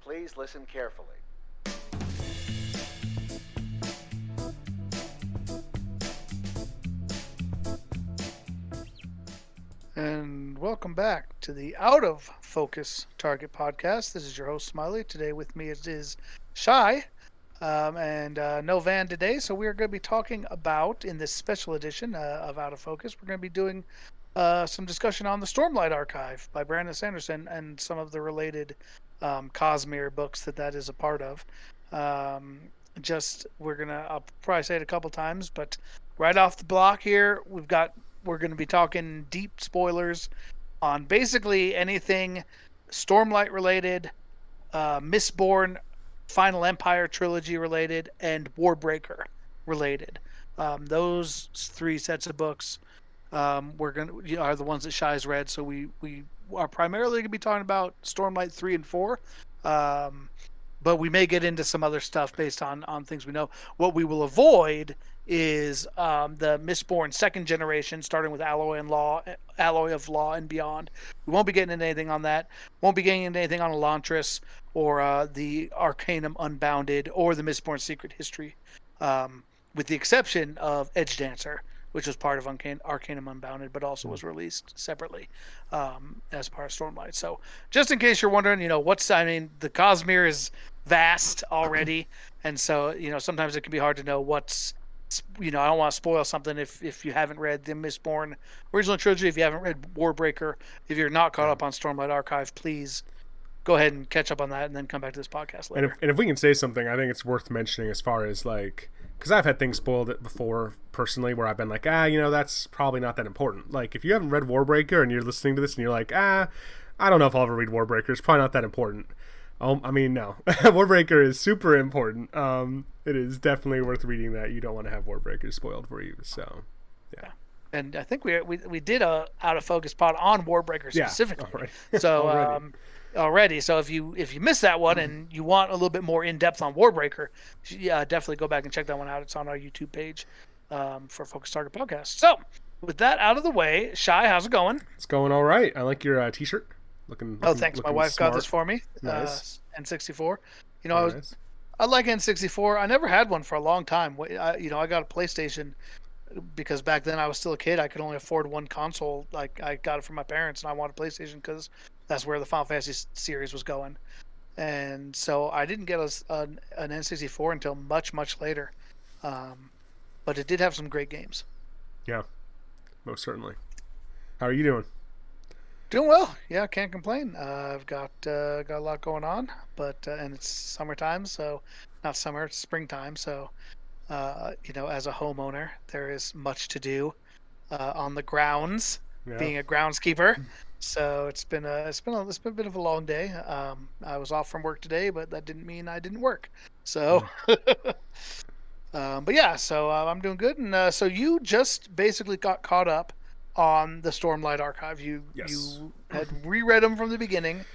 Please listen carefully. And welcome back to the Out of Focus Target podcast. This is your host, Smiley. Today with me is Shy, and no Van today. So we are going to be talking about, in this special edition of Out of Focus, we're going to be doing some discussion on the Stormlight archive by Brandon Sanderson and some of the related Cosmere books that is a part of. I'll probably say it a couple times, but right off the block here, we're going to be talking deep spoilers on basically anything Stormlight related, Mistborn, Final Empire trilogy related, and Warbreaker related. Those three sets of books are the ones that Shy's read. So we are primarily going to be talking about Stormlight 3 and 4. But we may get into some other stuff based on things we know. What we will avoid is the Mistborn second generation, starting with Alloy of Law and beyond. We won't be getting into anything on that. Won't be getting into anything on Elantris or the Arcanum Unbounded or the Mistborn Secret History, with the exception of Edge Dancer, which was part of Arcanum Unbounded, but also was released separately as part of Stormlight. So just in case you're wondering, the Cosmere is vast already, and so sometimes it can be hard to know what's. I don't want to spoil something if you haven't read the Mistborn original trilogy, if you haven't read Warbreaker, if you're not caught up on Stormlight Archive, please go ahead and catch up on that and then come back to this podcast later. And if we can say something, I think it's worth mentioning as far as because I've had things spoiled before personally where I've been like, that's probably not that important. Like if you haven't read Warbreaker and you're listening to this and you're like, I don't know if I'll ever read Warbreaker. It's probably not that important. No. Warbreaker is super important. It is definitely worth reading that. You don't want to have Warbreaker spoiled for you. So, yeah. And I think we did a Out of Focus pod on Warbreaker specifically. Yeah, so already. So if you missed that one and you want a little bit more in depth on Warbreaker, definitely go back and check that one out. It's on our YouTube page for Focus Target Podcast. So with that out of the way, Shy, how's it going? It's going all right. I like your T-shirt. Looking thanks. My wife smart. got this for me. Nice. N64. Nice. I like N64. I never had one for a long time. I got a PlayStation because back then I was still a kid. I could only afford one console. Like I got it from my parents, and I wanted a PlayStation because that's where the Final Fantasy series was going. And so I didn't get an N64 until much, much later. But it did have some great games. Yeah, most certainly. How are you doing? Doing well. Yeah, can't complain. I've got a lot going on, but and it's summertime, so not summer, it's springtime. So, as a homeowner, there is much to do on the grounds. Yeah. Being a groundskeeper, so it's been a bit of a long day. I was off from work today, but that didn't mean I didn't work. So, but yeah, so I'm doing good. And so you just basically got caught up on the Stormlight archive. You had reread them from the beginning.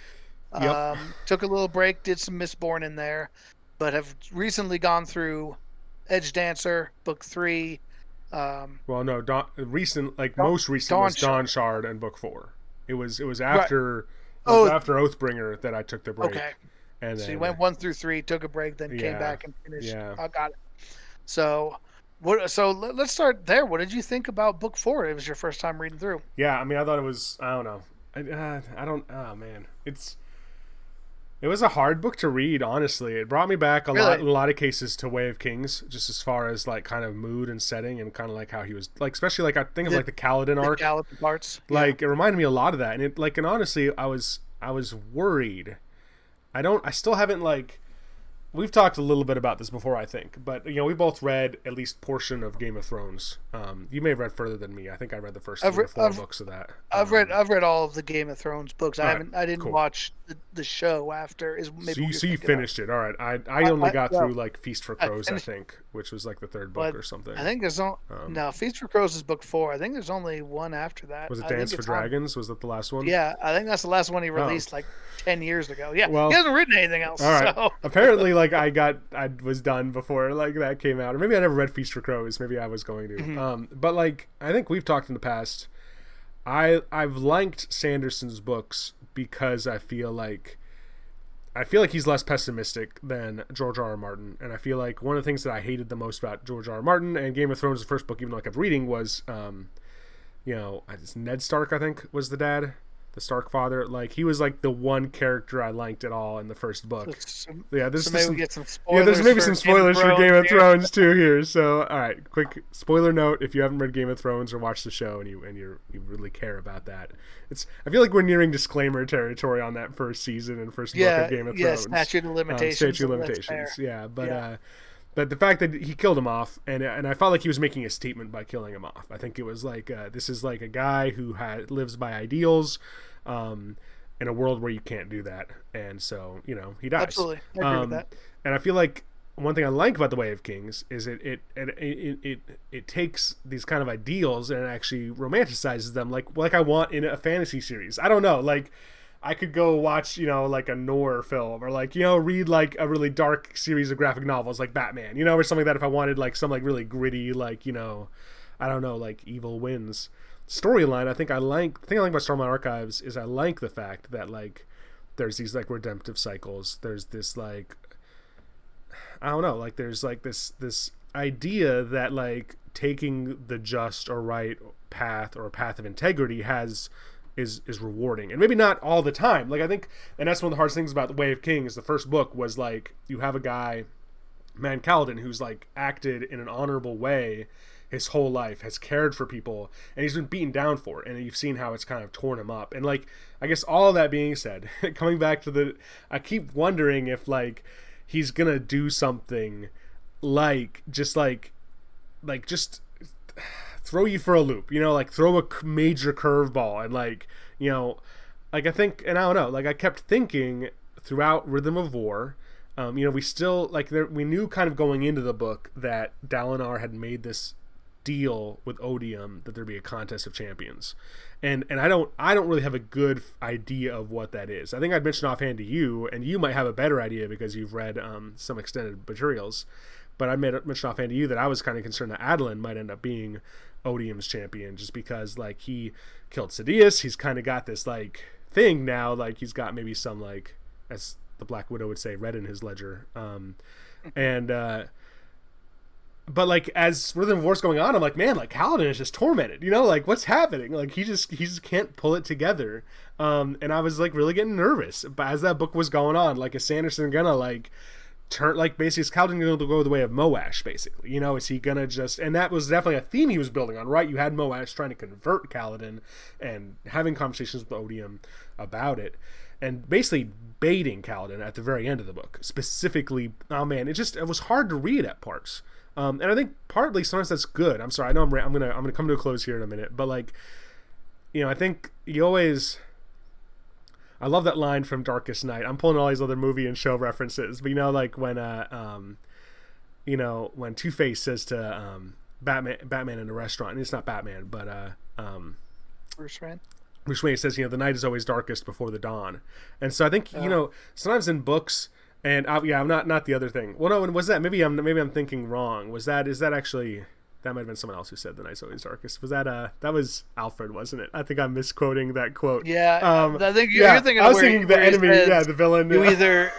Yep. Took a little break, did some Mistborn in there, but have recently gone through Edge Dancer, Book 3. Most recent was Dawn Shard and Book 4. It was after after Oathbringer that I took the break. Okay. And so then, you went 1 through 3, took a break, then came back and finished. Yeah. I got it. So let's start there. What did you think about Book 4? It was your first time reading through. Yeah, I mean, I thought it was, I don't know. It was a hard book to read, honestly. It brought me back in a lot of cases to Way of Kings, just as far as kind of mood and setting and kind of how he was, especially I think of the Kaladin arc. The Kaladin parts. It reminded me a lot of that. And and honestly, I was worried. I still haven't we've talked a little bit about this before, I think, but we both read at least portion of Game of Thrones. You may have read further than me. I think I read the first 3 or 4 books of that. I've read all of the Game of Thrones books. I didn't watch the show after. So you finished it. All right. I only got through Feast for Crows, I think, which was the 3rd book or something. I think there's no Feast for Crows is book 4. I think there's only one after that. Was it Dance for Dragons? Was that the last one? Yeah, I think that's the last one he released 10 years ago. Yeah, well, he hasn't written anything else. All right. So. Apparently, I was done before that came out, or maybe I never read Feast for Crows. Maybe I was going to. Mm-hmm. But I think we've talked in the past. I've liked Sanderson's books because I feel I feel like he's less pessimistic than George R. R. Martin, and I feel like one of the things that I hated the most about George R. R. Martin and Game of Thrones, the first book, even though I kept reading, was, it's Ned Stark, I think, was the dad, the Stark father. Like, he was like the one character I liked at all in the first book. Maybe we get some spoilers. There's maybe some spoilers for Game of here. Thrones too here. So, all right, quick spoiler note: if you haven't read Game of Thrones or watched the show and you really care about that, I feel like we're nearing disclaimer territory on that first season and first book of Game of Thrones. Yeah, statute of limitations. But the fact that he killed him off, and I felt like he was making a statement by killing him off. I think it was like, this is like a guy who lives by ideals, in a world where you can't do that, and so he dies. Absolutely, I agree with that. And I feel like one thing I like about the Way of Kings is it takes these kind of ideals and it actually romanticizes them, like I want in a fantasy series. I don't know, like, I could go watch, like a noir film, or like, read like a really dark series of graphic novels like Batman, or something like that if I wanted like some like really gritty, like, I don't know, like Evil Wins storyline. The thing I like about Stormlight Archives is I like the fact that like there's these like redemptive cycles. There's this like, I don't know, like there's like this idea that like taking the just or right path or a path of integrity is rewarding, and maybe not all the time. Like, I think, and that's one of the hardest things about the Way of Kings. The first book was like, you have a guy, Man Kaladin, who's like acted in an honorable way his whole life, has cared for people, and he's been beaten down for it, and you've seen how it's kind of torn him up. And like, I guess all of that being said, coming back to I keep wondering if like he's gonna do something like just throw you for a loop, like throw a major curveball, and like, like I think, and I don't know, like I kept thinking throughout Rhythm of War, we still like we knew kind of going into the book that Dalinar had made this deal with Odium that there'd be a contest of champions, and I don't really have a good idea of what that is. I think I'd mentioned offhand to you, and you might have a better idea because you've read some extended materials. But I mentioned offhand to you that I was kind of concerned that Adolin might end up being Odium's champion, just because like he killed Sidious. He's kind of got this like thing now, like he's got maybe some, like, as the Black Widow would say, red in his ledger. But like as Rhythm of War's going on, I'm like, man, like Kaladin is just tormented, like what's happening? Like he just can't pull it together. And I was like really getting nervous. But as that book was going on, like, is Sanderson gonna like turn, like, basically is Kaladin going to go the way of Moash, basically? Is he gonna just, and that was definitely a theme he was building on, right? You had Moash trying to convert Kaladin and having conversations with Odium about it, and basically baiting Kaladin at the very end of the book. Specifically, oh man, it was hard to read at parts. And I think partly sometimes that's good. I'm sorry, I know I'm gonna come to a close here in a minute, but like, I think you always, I love that line from Darkest Night. I'm pulling all these other movie and show references, but like when when Two-Face says to Batman in a restaurant, and it's not Batman, but Bruce Wayne. Bruce Wayne says, the night is always darkest before the dawn. And so I think sometimes in books, and I'm not the other thing. Well, no, and was that maybe I'm thinking wrong? Is that actually? That might have been someone else who said the night's always darkest. Was that that was Alfred, wasn't it? I think I'm misquoting that quote. Yeah, I think you're thinking. I was thinking the enemy, the villain. You either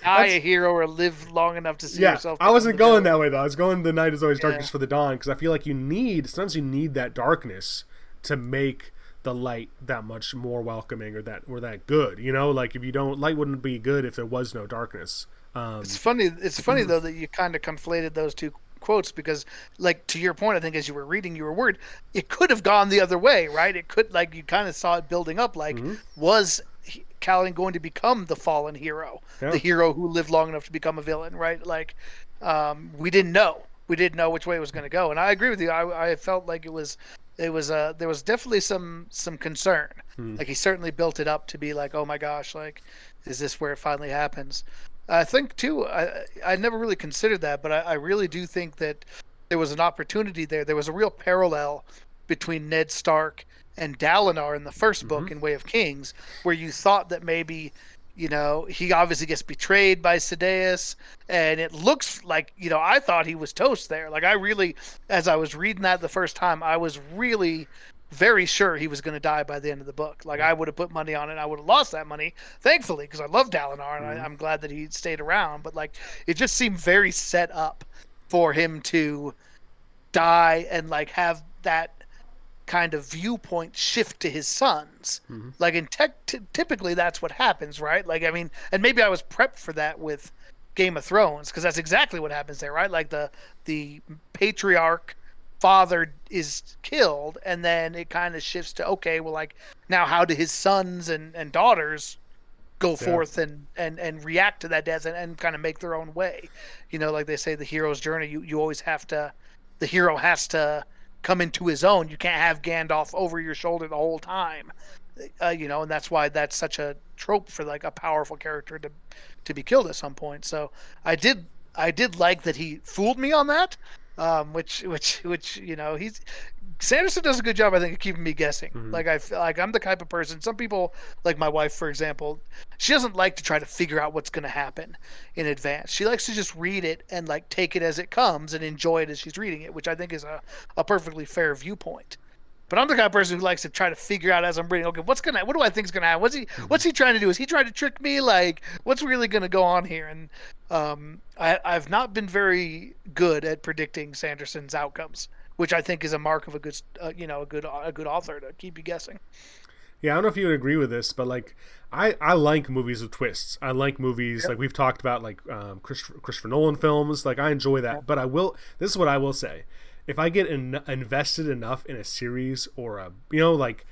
die a hero or live long enough to see yourself. I wasn't going that way though. I was going the night is always darkest for the dawn, because I feel like sometimes you need that darkness to make the light that much more welcoming, or that good. Like if you don't, light wouldn't be good if there was no darkness. It's funny though that you kind of conflated those two quotes, because like to your point, I think as you were reading, you were worried it could have gone the other way, right? It could, like, you kind of saw it building up, like was Kaladin going to become the fallen hero, the hero who lived long enough to become a villain, right? Like we didn't know which way it was going to go, and I agree with you. I felt like there was definitely some concern. Like he certainly built it up to be like, oh my gosh, like is this where it finally happens? I think too, I never really considered that, but I really do think that there was an opportunity there. There was a real parallel between Ned Stark and Dalinar in the first book in Way of Kings, where you thought that maybe, he obviously gets betrayed by Sidious, and it looks like, I thought he was toast there. Like I really, as I was reading that the first time, I was really very sure he was going to die by the end of the book. Like I would have put money on it. I would have lost that money, thankfully, because I love Dalinar and I'm glad that he stayed around. But like, it just seemed very set up for him to die and like have that kind of viewpoint shift to his sons. Like in typically that's what happens, right? Like, I mean, and maybe I was prepped for that with Game of Thrones, because that's exactly what happens there, right? Like the patriarch father is killed, and then it kind of shifts to, okay, well, like, now how do his sons and daughters go forth and react to that death and kind of make their own way? You know, like they say, the hero's journey, you always have to, the hero has to come into his own. You can't have Gandalf over your shoulder the whole time. You know, and that's why that's such a trope for like a powerful character to be killed at some point. So I did like that he fooled me on that, which you know, Sanderson does a good job, I think, of keeping me guessing. Like I feel like I'm the type of person. Some people, like my wife, for example, she doesn't like to try to figure out what's going to happen in advance. She likes to just read it and like take it as it comes and enjoy it as she's reading it, which I think is a perfectly fair viewpoint. But I'm the kind of person who likes to try to figure out as I'm reading, okay, what do I think is gonna happen? What's he trying to do? Is he trying to trick me? Like, what's really gonna go on here? And I've not been very good at predicting Sanderson's outcomes, which I think is a mark of a good a good author, to keep you guessing. Yeah, I don't know if you would agree with this, but like I like movies with twists. I like movies like we've talked about, like Christopher Nolan films. Like I enjoy that, but this is what I will say. If I get invested enough in a series or a, you know, like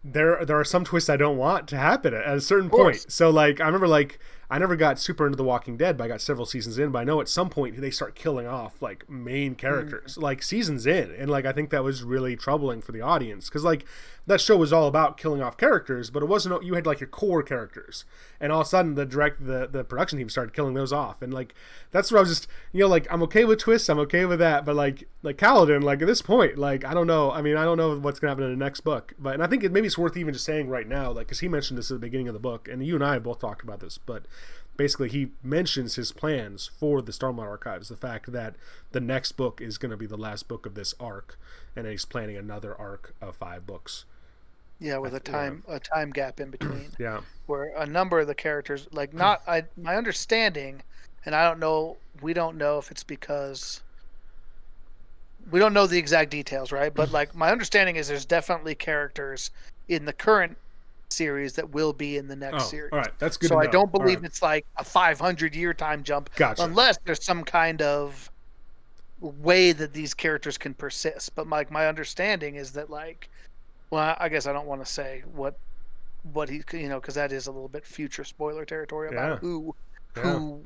there are some twists I don't want to happen at a certain point. So like I remember, like I never got super into The Walking Dead, but I got several seasons in. But I know at some point they start killing off like main characters, like seasons in, and like I think that was really troubling for the audience, because like that show was all about killing off characters, but it wasn't. You had like your core characters, and all of a sudden the production team started killing those off, and like that's where I was just, you know, like I'm okay with twists, I'm okay with that, but like Kaladin, like at this point, like I don't know. I mean, I don't know what's gonna happen in the next book, but and I think maybe it's worth even just saying right now, like because he mentioned this at the beginning of the book, and you and I have both talked about this, but basically he mentions his plans for the Stormlight Archives, the fact that the next book is going to be the last book of this arc, and he's planning another arc of 5 books. Yeah, with a time gap in between. Yeah, where a number of the characters, like my understanding, and we don't know if it's because we don't know the exact details, right? But like my understanding is there's definitely characters in the current series that will be in the next series. All right, that's good. So I don't believe it's like a 500-year time jump, unless there's some kind of way that these characters can persist. But my understanding is that, like, well, I guess I don't want to say what he, you know, because that is a little bit future spoiler territory about who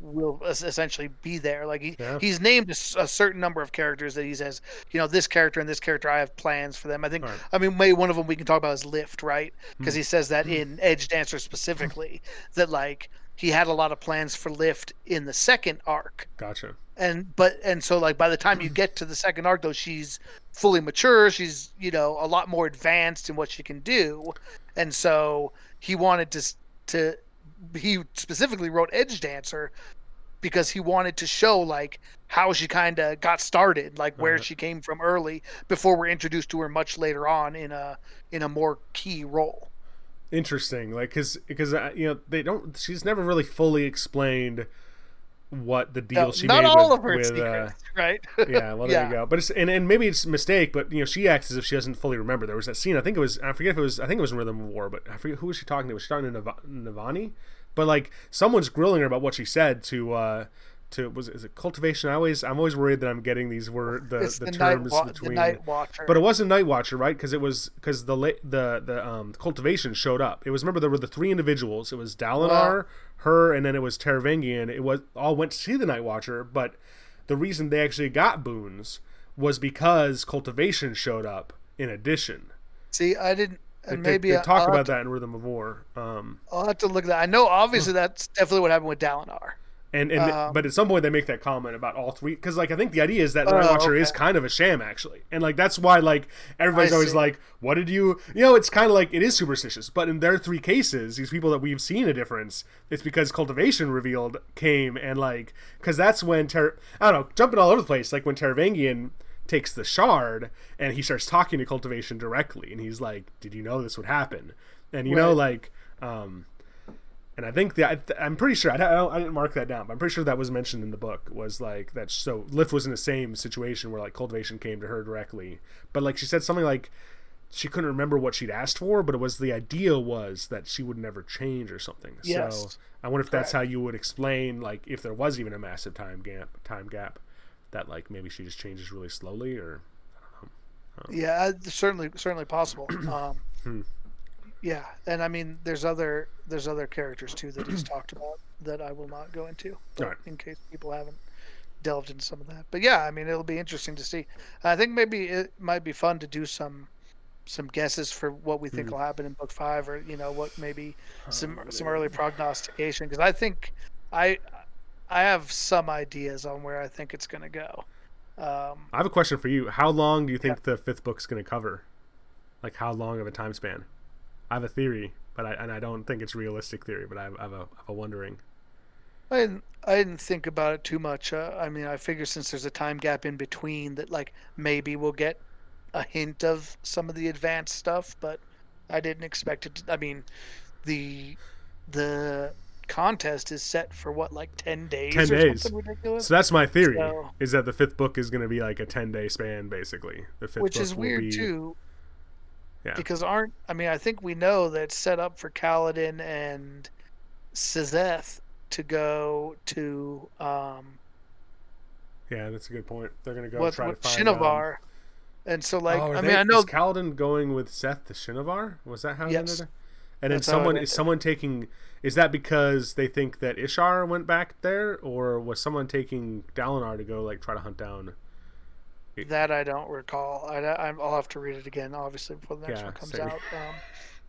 will essentially be there. Like he's named a certain number of characters that he says, you know, this character and this character, I have plans for them. I think, I mean, maybe one of them we can talk about is Lift, right? Because he says that in Edge Dancer specifically, that like he had a lot of plans for Lift in the second arc. Gotcha. And so like by the time you get to the second arc, though, she's fully mature. She's, you know, a lot more advanced in what she can do. And so he wanted to he specifically wrote Edge Dancer because he wanted to show like how she kind of got started, like where she came from early before we're introduced to her much later on in a more key role. Interesting, like because you know she's never really fully explained what the deal she made all with, of her secrets, right? Yeah, well there you go. But it's and maybe it's a mistake, but you know she acts as if she doesn't fully remember. There was that scene, I think it was in Rhythm of War, but I forget who was she talking to. Was she talking to Navani? But like someone's grilling her about what she said to is it cultivation? I'm always worried that I'm getting these the terms between the Night Watcher. But it wasn't Night Watcher, right? Because the cultivation showed up. It was, remember, there were the 3 individuals. It was Dalinar, her, and then it was Taravangian. It was all went to see the Night Watcher, but the reason they actually got boons was because cultivation showed up in addition. See, I didn't. And maybe they talk about that in Rhythm of War. I'll have to look at that. I know, obviously, that's definitely what happened with Dalinar. But at some point they make that comment about all 3, because like I think the idea is that Night Watcher is kind of a sham actually, and like that's why like everybody's always like, what did you know? It's kind of like it is superstitious, but in their 3 cases, these people that we've seen a difference, it's because cultivation revealed came, and like because that's when I don't know, jumping all over the place, like when Taravangian takes the shard and he starts talking to cultivation directly, and he's like, "Did you know this would happen?" And you know, like, and I think I'm pretty sure I didn't mark that down, but I'm pretty sure that was mentioned in the book. Was like that. So Lif was in the same situation where like cultivation came to her directly, but like she said something like she couldn't remember what she'd asked for, but it was the idea was that she would never change or something. Yes. So I wonder if that's how you would explain, like, if there was even a massive time gap, that like maybe she just changes really slowly, or I don't know. Yeah, certainly possible. Yeah, and I mean, there's other characters too that he's talked about that I will not go into, Right. in case people haven't delved into some of that. But yeah, I mean, it'll be interesting to see. I think maybe it might be fun to do some guesses for what we think will happen in book 5, or what maybe some early prognostication, because I think I have some ideas on where I think it's going to go. I have a question for you. How long do you think the 5th book's going to cover? Like, how long of a time span? I have a theory, but I don't think it's a realistic theory, but I have a wondering. I didn't think about it too much. I mean, I figure since there's a time gap in between, that like maybe we'll get a hint of some of the advanced stuff, but I didn't expect it to, I mean, the contest is set for what, like 10 days 10 or days. something ridiculous. So that's my theory, is that the 5th book is going to be like a 10-day span, basically. The 5th which book is weird too. Yeah. Because I think we know that it's set up for Kaladin and Sazeth to go to yeah, that's a good point. They're going to go try to find Shinovar. And so, like, I know. Is Kaladin going with Seth to Shinovar? Was that how? Yes. And then someone taking. Is that because they think that Ishar went back there, or was someone taking Dalinar to go like try to hunt down? That I don't recall. I'll have to read it again, obviously, before the next one comes out.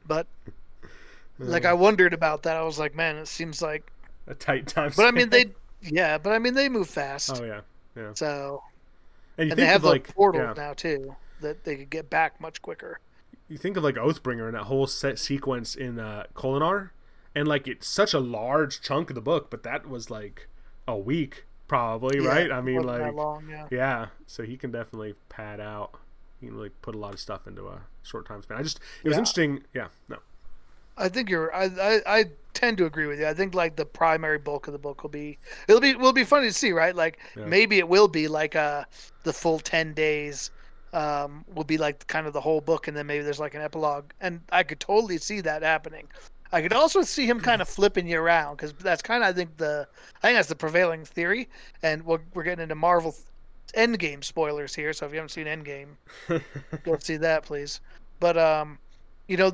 But like, I wondered about that. I was like, man, it seems like a tight time. But I mean, they move fast. Oh yeah. So. And they have like portals now too, that they could get back much quicker. You think of like Oathbringer and that whole set sequence in Kholinar, and like it's such a large chunk of the book, but that was like a week probably, right? I mean, like, that long, yeah. So he can definitely pad out. He can really put a lot of stuff into a short time span. It was interesting. Yeah, no. I think I tend to agree with you. I think like the primary bulk of the book will be funny to see, right? Like maybe it will be like the full 10 days will be like kind of the whole book, and then maybe there's like an epilogue, and I could totally see that happening. I could also see him kind of flipping you around, because that's kind of I think that's the prevailing theory, and we're getting into Marvel Endgame spoilers here, so if you haven't seen Endgame, go see that, please. But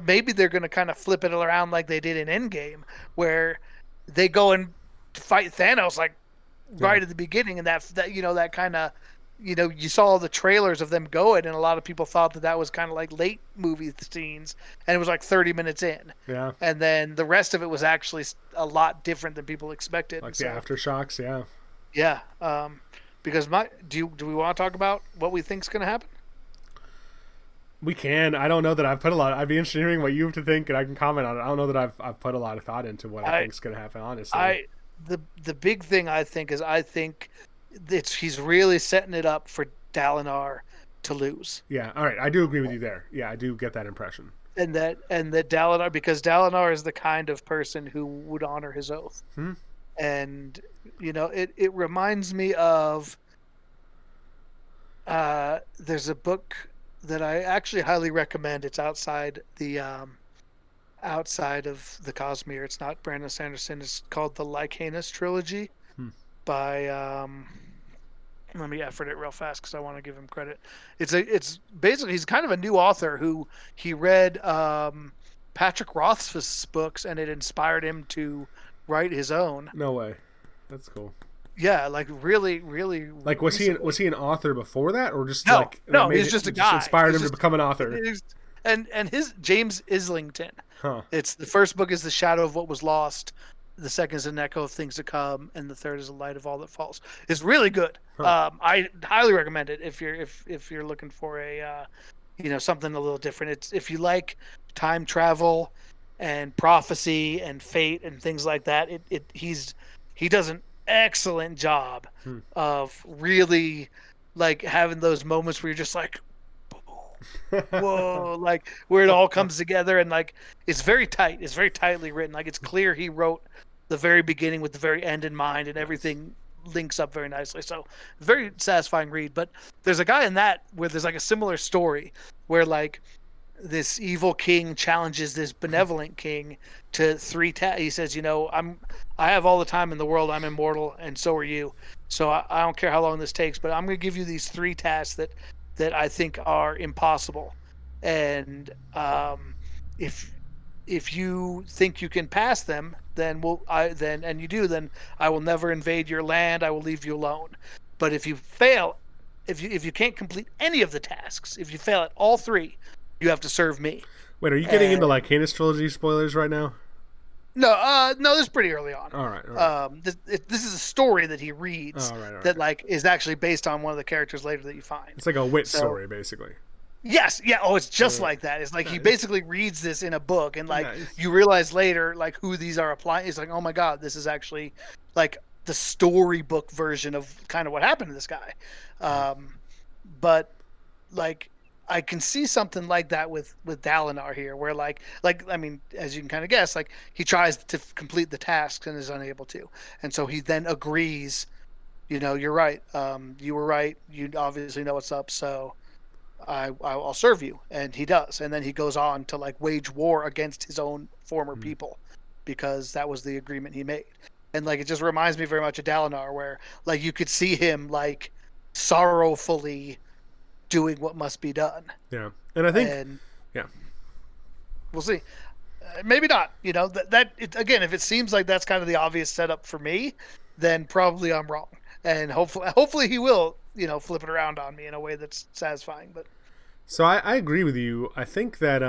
maybe they're going to kind of flip it around like they did in Endgame, where they go and fight Thanos like right at the beginning, and that kind of, you saw the trailers of them going, and a lot of people thought that was kind of like late movie scenes, and it was like 30 minutes in. Yeah. And then the rest of it was actually a lot different than people expected. Like the aftershocks, yeah. Yeah. Because do we want to talk about what we think is going to happen? We can. I don't know that I've put a lot. I'd be interested in hearing what you have to think, and I can comment on it. I don't know that I've put a lot of thought into what I think is going to happen. Honestly, the big thing I think is he's really setting it up for Dalinar to lose. Yeah. All right. I do agree with you there. Yeah, I do get that impression. And that Dalinar, because Dalinar is the kind of person who would honor his oath. And it reminds me of there's a book that I actually highly recommend. It's outside of the Cosmere. It's not Brandon Sanderson. It's called the Lycanus trilogy by let me effort it real fast because I want to give him credit. It's basically, he's kind of a new author who he read Patrick Rothfuss's books, and it inspired him to write his own. No way. That's cool. Yeah, like really, really. Like, was he an author before that, or just no? He's just a guy. Just inspired him to become an author. And his James Islington. It's the first book is The Shadow of What Was Lost. The second is An Echo of Things to Come, and the third is A Light of All That Falls. It's really good. I highly recommend it if you're looking for a something a little different. It's if you like time travel and prophecy and fate and things like that. He does an excellent job of really like having those moments where you're just like, whoa, like where it all comes together, and like it's very tight. It's very tightly written. Like it's clear he wrote the very beginning with the very end in mind, and Nice. everything links up very nicely. So very satisfying read. But there's a guy in that where there's like a similar story where like this evil king challenges this benevolent king to he says, I have all the time in the world. I'm immortal, and so are you. So I don't care how long this takes, but I'm going to give you these three tasks that I think are impossible. And if if you think you can pass them, then you do, then I will never invade your land. I will leave you alone. But if you fail, if you can't complete any of the tasks, if you fail at all three, you have to serve me. Wait, are you getting into And like Canis trilogy spoilers right now? no, this is pretty early on. All right, all right. This is a story that he Oh, reads all right, all that right. like is actually based on one of the characters later that you find. It's like a wit So story, basically. yes, yeah. Oh, it's All just right. like that. It's like he Nice. basically reads this in a book, and like Nice. you realize later, like who these are applying. It's like, oh my god, this is actually like the storybook version of kind of what happened to this guy. Um, but like I can see something like that with Dalinar here, where like I mean, as you can kind of guess, like he tries to complete the tasks and is unable to, and so he then agrees. You're right. You were right. You obviously know what's up, so I'll serve you, and he does, and then he goes on to like wage war against his own former Mm. people because that was the agreement he made, and like it just reminds me very much of Dalinar, where like you could see him like sorrowfully doing what must be done, Yeah, and I think, and yeah. we'll see. Maybe not. Again, if it seems like that's kind of the obvious setup for me, then probably I'm wrong, and hopefully he will flip it around on me in a way that's satisfying. But So I agree with you. I think that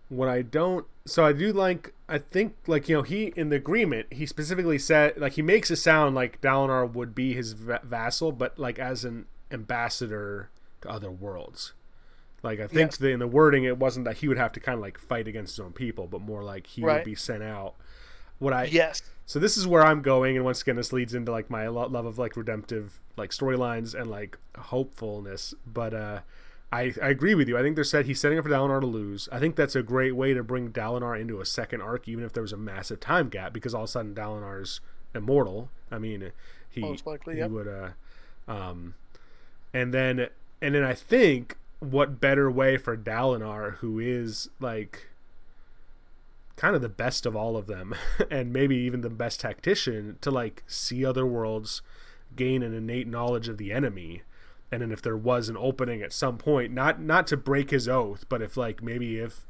what I don't, so I do like, I think like he in the agreement he specifically said like he makes it sound like Dalinar would be his vassal, but like as an ambassador to other worlds. Like I think yes, in the wording it wasn't that he would have to kind of like fight against his own people, but more like he would right, be sent out. What I yes, So this is where I'm going, and once again this leads into like my love of like redemptive like storylines and like hopefulness. But I agree with you. I think he's setting up for Dalinar to lose. I think that's a great way to bring Dalinar into a second arc, even if there was a massive time gap, because all of a sudden Dalinar's immortal. I mean, he most likely, he yep. would um, and then I think what better way for Dalinar, who is like kind of the best of all of them and maybe even the best tactician, to like see other worlds, gain an innate knowledge of the enemy, and then if there was an opening at some point, not to break his oath, but if like maybe if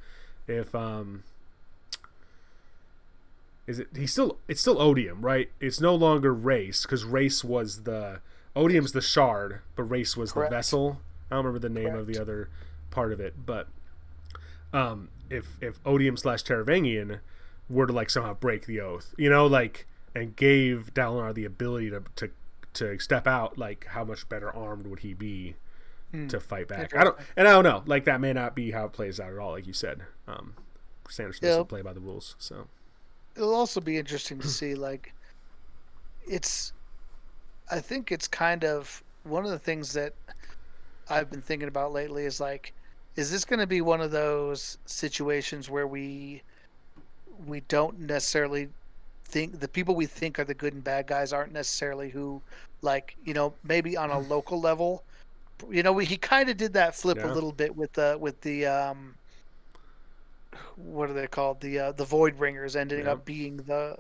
is it he's still it's still odium, right? It's no longer race, because race was the odium's the shard, but race was the Correct, vessel. I don't remember the name of the correct. other part of it, but if odium slash Taravangian were to like somehow break the oath, like, and gave Dalinar the ability to step out, like how much better armed would he be Hmm. to fight back? Interesting. I don't know. Like that may not be how it plays out at all. Like you said, Sanderson doesn't It'll, play by the rules. So it'll also be interesting to see like it's. I think it's kind of one of the things that I've been thinking about lately is like, is this going to be one of those situations where we don't necessarily think the people we think are the good and bad guys aren't necessarily who, like, maybe on a local level, he kind of did that flip a yeah, little bit with the what are they called, the void ringers ending yeah, up being the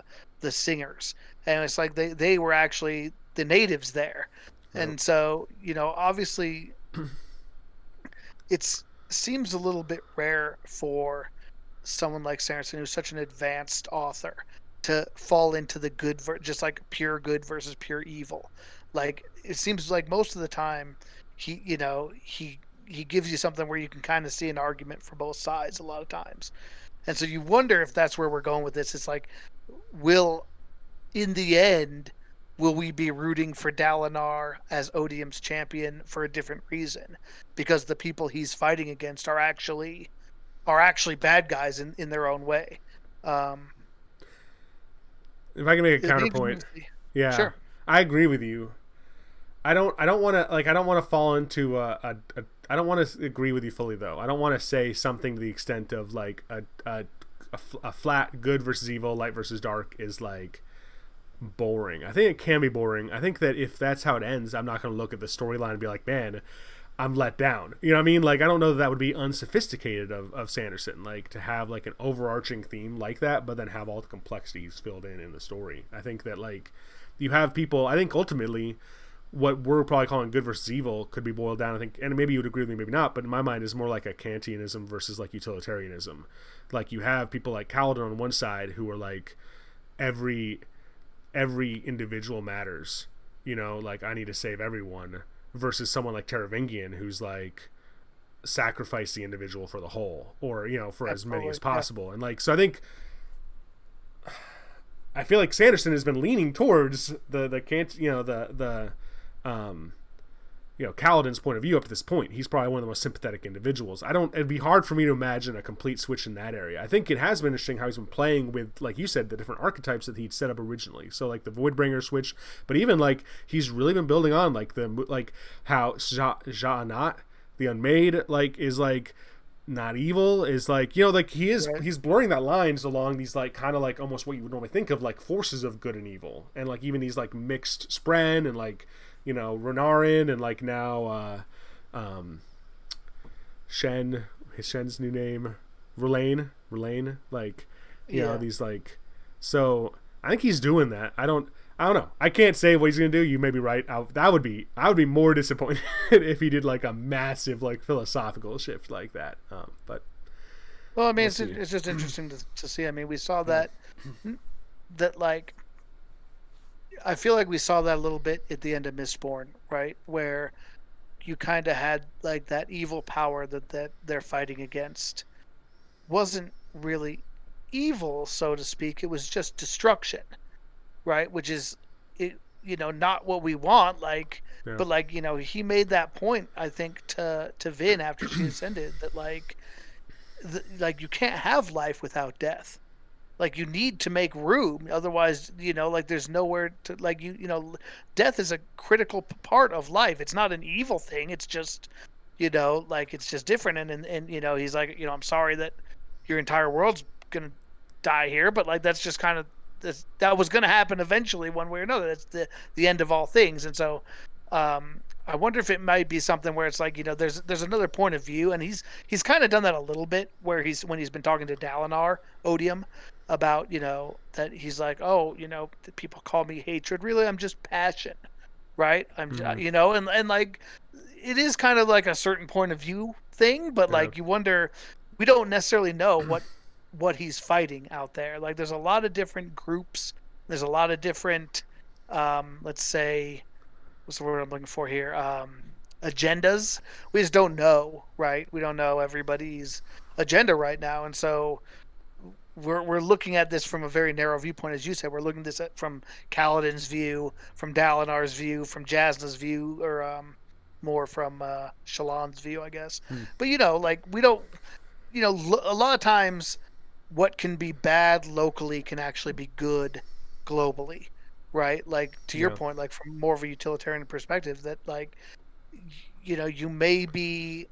singers, and it's like they were actually the natives there, yeah. and so obviously it's seems a little bit rare for someone like Sanderson, who's such an advanced author, to fall into the just like pure good versus pure evil. Like it seems like most of the time, he gives you something where you can kind of see an argument for both sides a lot of times, and so you wonder if that's where we're going with this. It's like, will in the end, will we be rooting for Dalinar as Odium's champion for a different reason? Because the people he's fighting against are actually bad guys in their own way. Um, If I can make a it'd be interesting counterpoint, to see. yeah, Sure. I agree with you. I don't want to like I don't want to fall into I don't want to agree with you fully though. I don't want to say something to the extent of like a flat good versus evil, light versus dark is like boring. I think it can be boring. I think that if that's how it ends, I'm not going to look at the storyline and be like, man, I'm let down. You know what I mean? Like, I don't know that would be unsophisticated of Sanderson, like to have like an overarching theme like that, but then have all the complexities filled in the story. I think that like you have people. I think ultimately what we're probably calling good versus evil could be boiled down, I think, and maybe you would agree with me, maybe not, but in my mind is more like a Kantianism versus like utilitarianism. Like you have people like Kaladin on one side who are like every individual matters, you know, like I need to save everyone, versus someone like Teravingian who's like sacrifice the individual for the whole, or you know, for as many as possible. And like, so I feel like Sanderson has been leaning towards the can't, you know, the you know, Kaladin's point of view up to this point. He's probably one of the most sympathetic individuals. It'd be hard for me to imagine a complete switch in that area. I think it has been interesting how he's been playing with, like you said, the different archetypes that he'd set up originally. So like the Voidbringer switch, but even like he's really been building on like how Ja'anat, the Unmade, like is like not evil, is like, you know, like he's blurring that lines along these like kind of like almost what you would normally think of like forces of good and evil, and like even these like mixed Spren and like, you know, Renarin, and like now Shen's new name, Relaine, like, you know, these like, so I think he's doing that. I don't know. I can't say what he's gonna do. You may be right. I would be more disappointed if he did like a massive like philosophical shift like that. But well, I mean, it's just interesting to see. I mean, we saw that like, I feel like we saw that a little bit at the end of Mistborn, right? Where you kind of had like that evil power that they're fighting against wasn't really evil, so to speak. It was just destruction, right? Which is, it, you know, not what we want. Like, but like, you know, he made that point, I think, to Vin after she ascended, that like, like you can't have life without death. Like you need to make room, otherwise, you know, like there's nowhere to, like, you know, death is a critical part of life. It's not an evil thing. It's just, you know, like it's just different. And you know, he's like, you know, I'm sorry that your entire world's gonna die here, but like that's just kind of that was gonna happen eventually, one way or another. That's the end of all things. And so, I wonder if it might be something where it's like, you know, there's another point of view, and he's kind of done that a little bit, where when he's been talking to Dalinar Odium about, you know, that he's like, oh, you know, people call me hatred. Really, I'm just passion, right? You know, and like, it is kind of like a certain point of view thing, but like you wonder, we don't necessarily know what he's fighting out there. Like, there's a lot of different groups. There's a lot of different, let's say, what's the word I'm looking for here? Agendas. We just don't know, right? We don't know everybody's agenda right now, and so we're looking at this from a very narrow viewpoint, as you said. We're looking at this from Kaladin's view, from Dalinar's view, from Jasna's view, or more from Shallan's view, I guess. But you know, like, we don't, you know, a lot of times what can be bad locally can actually be good globally, right? Like, to your point, like from more of a utilitarian perspective, that like, you know, you may be,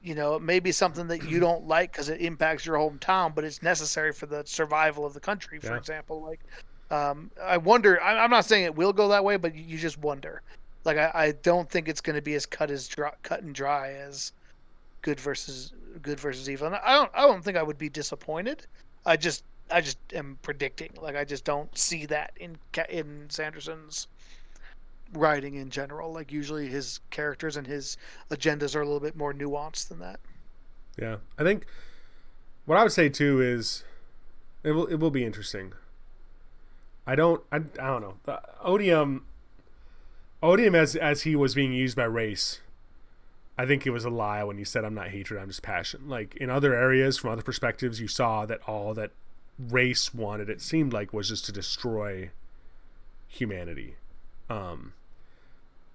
you know, it may be something that you don't like because it impacts your hometown, but it's necessary for the survival of the country, for example. Like, I wonder, I'm not saying it will go that way, but you just wonder. Like, I don't think it's going to be as cut and dry as good versus evil. And I don't think I would be disappointed. I just am predicting. Like, I just don't see that in Sanderson's writing in general. Like, usually his characters and his agendas are a little bit more nuanced than that. Yeah, I think what I would say too is it will be interesting. I don't know. The Odium as he was being used by race, I think it was a lie when he said, I'm not hatred, I'm just passion. Like, in other areas, from other perspectives, you saw that all that race wanted, it seemed like, was just to destroy humanity.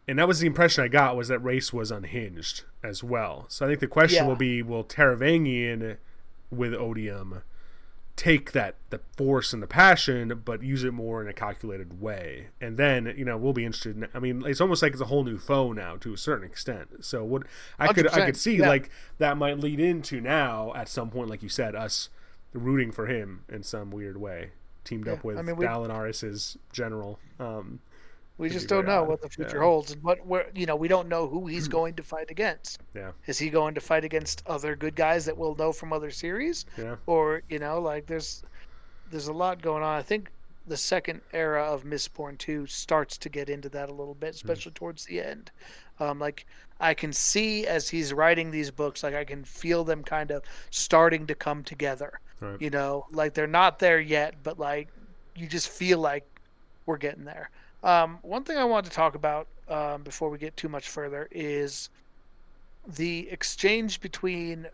And that was the impression I got, was that race was unhinged as well. So I think the question will be, will Teravangian with Odium take the force and the passion, but use it more in a calculated way. And then, we'll be interested in, I mean, it's almost like it's a whole new foe now to a certain extent. So what I could see, yeah. like, that might lead into now at some point, like you said, us rooting for him in some weird way, teamed up with Dalinaris's general. We just don't know what the future holds, and we don't know who he's going to fight against. Yeah. Is he going to fight against other good guys that we'll know from other series? Yeah. Or, like there's a lot going on. I think the second era of Mistborn 2 starts to get into that a little bit, especially towards the end. Like I can see as he's writing these books, like I can feel them kind of starting to come together. Right. Like they're not there yet, but like you just feel like we're getting there. One thing I wanted to talk about before we get too much further is the exchange between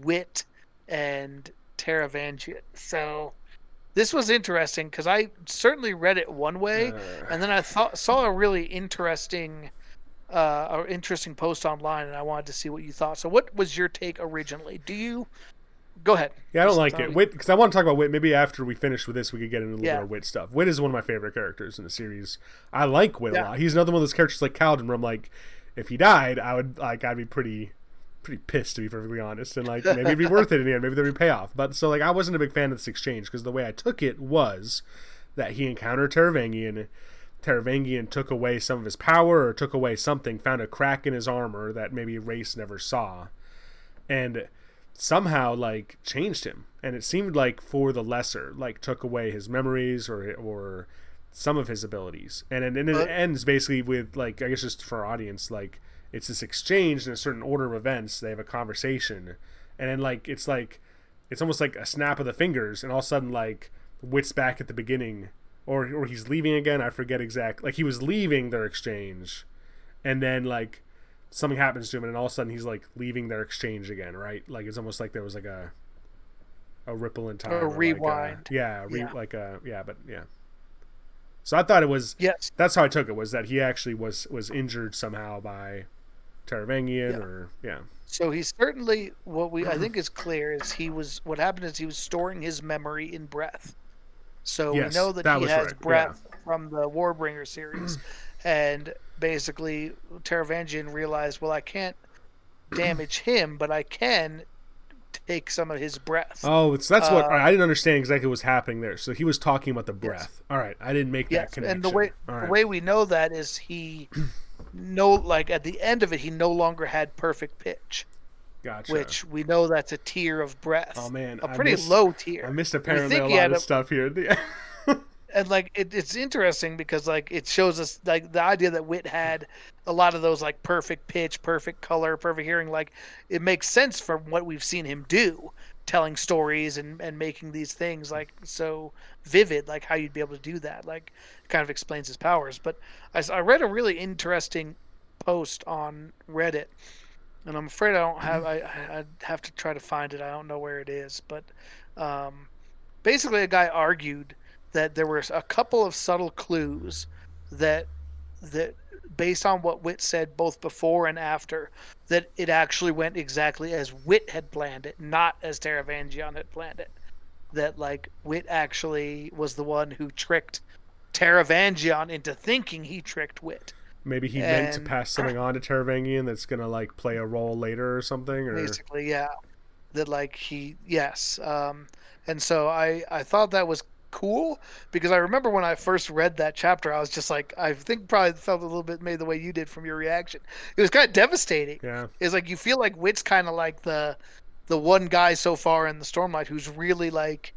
Wit and Taravangian. So this was interesting because I certainly read it one way, and then I saw a really interesting post online, and I wanted to see what you thought. So what was your take originally? Go ahead. Yeah, I don't like it. Wit, because I want to talk about Wit. Maybe after we finish with this, we could get into a little bit of Wit stuff. Wit is one of my favorite characters in the series. I like Wit a lot. He's another one of those characters like Kaladin, where I'm like, if he died, I'd be pretty pissed, to be perfectly honest, and like maybe it'd be worth it in the end. Maybe there'd be payoff. But so like I wasn't a big fan of this exchange because the way I took it was that he encountered Taravangian. Taravangian took away some of his power or took away something, found a crack in his armor that maybe Race never saw, and somehow like changed him, and it seemed like for the lesser, like took away his memories or some of his abilities, and it ends basically with like, I guess just for our audience, like it's this exchange in a certain order of events. They have a conversation, and then like it's almost like a snap of the fingers, and all of a sudden like Wit's back at the beginning, or he's leaving again. I forget exactly. Like he was leaving their exchange, and then like something happens to him, and then all of a sudden he's like leaving their exchange again, right? Like it's almost like there was like a ripple in time, or rewind. Like but yeah. So I thought it was, yes. That's how I took it, was that he actually was injured somehow by Taravangian, So he's certainly, I think is clear is what happened is he was storing his memory in breath. So we know that he has breath from the Warbreaker series. And basically Taravangian realized, well, I can't damage him, but I can take some of his breath. Oh, that's what I didn't understand exactly what was happening there. So he was talking about the breath. Yes. All right, I didn't make that connection. And the way we know that is he like at the end of it, he no longer had perfect pitch. Gotcha. Which we know that's a tier of breath. Oh man, a pretty low tier. I missed apparently a lot of stuff here. And like it's interesting because like it shows us like the idea that Wit had a lot of those like perfect pitch, perfect color, perfect hearing. Like it makes sense from what we've seen him do, telling stories and making these things like so vivid. Like how you'd be able to do that. Like it kind of explains his powers. But I read a really interesting post on Reddit, and I'm afraid I don't have. I'd have to try to find it. I don't know where it is, but basically a guy argued that there were a couple of subtle clues that based on what Wit said both before and after, that it actually went exactly as Wit had planned it, not as Taravangian had planned it. That like Wit actually was the one who tricked Taravangian into thinking he tricked Wit. Maybe he meant to pass something on to Taravangian that's gonna like play a role later or something. Or basically, yeah. That like and so I thought that was cool because I remember when I first read that chapter, I was just like, I think probably felt a little bit maybe the way you did from your reaction. It was kind of devastating. Yeah, it's like you feel like Wit's kind of like the one guy so far in the Stormlight who's really like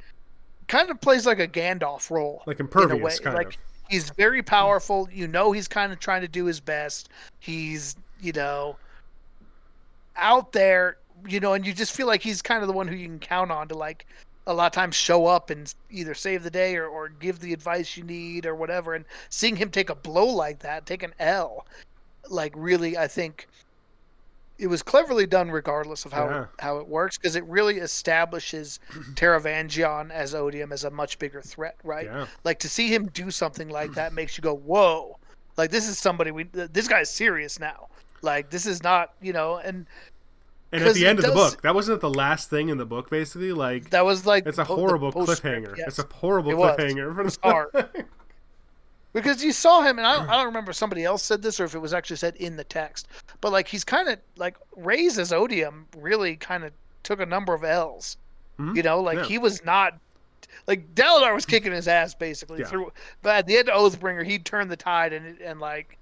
kind of plays like a Gandalf role, like impervious in a way. Like he's very powerful. He's kind of trying to do his best. He's out there, and you just feel like he's kind of the one who you can count on to like a lot of times show up and either save the day or give the advice you need or whatever. And seeing him take a blow like that, take an L, like really, I think it was cleverly done regardless of how it works, because it really establishes Taravangian as Odium as a much bigger threat, right? Yeah. Like to see him do something like that makes you go, whoa, like this is somebody this guy's serious now. Like this is not, and And at because the it end of the does. book, that wasn't the last thing in the book. Basically, like That was like it's a the horrible postscript. cliffhanger. It's Yes, a horrible it was. cliffhanger. It was hard because you saw him, and I don't remember if somebody else said this or if it was actually said in the text. But like he's kind of like Ray's as Odium really kind of took a number of L's. Mhm. You know, like Yeah, he was not like Daladar was kicking his ass basically yeah. through. But at the end of Oathbringer, he turned the tide, and like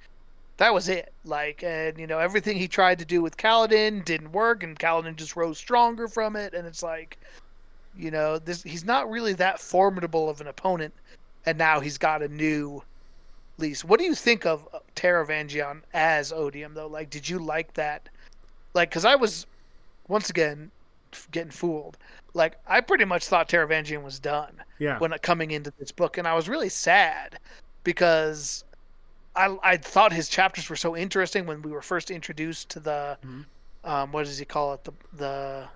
that was it. Like, and you know, everything he tried to do with Kaladin didn't work, and Kaladin just rose stronger from it. And it's like, you know, this he's not really that formidable of an opponent, and now he's got a new lease. What do you think of Taravangian as Odium though? Like, did you like that? Like, because I was once again getting fooled. Like, I pretty much thought Taravangian was done Yeah. when coming into this book, and I was really sad because I thought his chapters were so interesting when we were first introduced to the Mm-hmm. what does he call it, the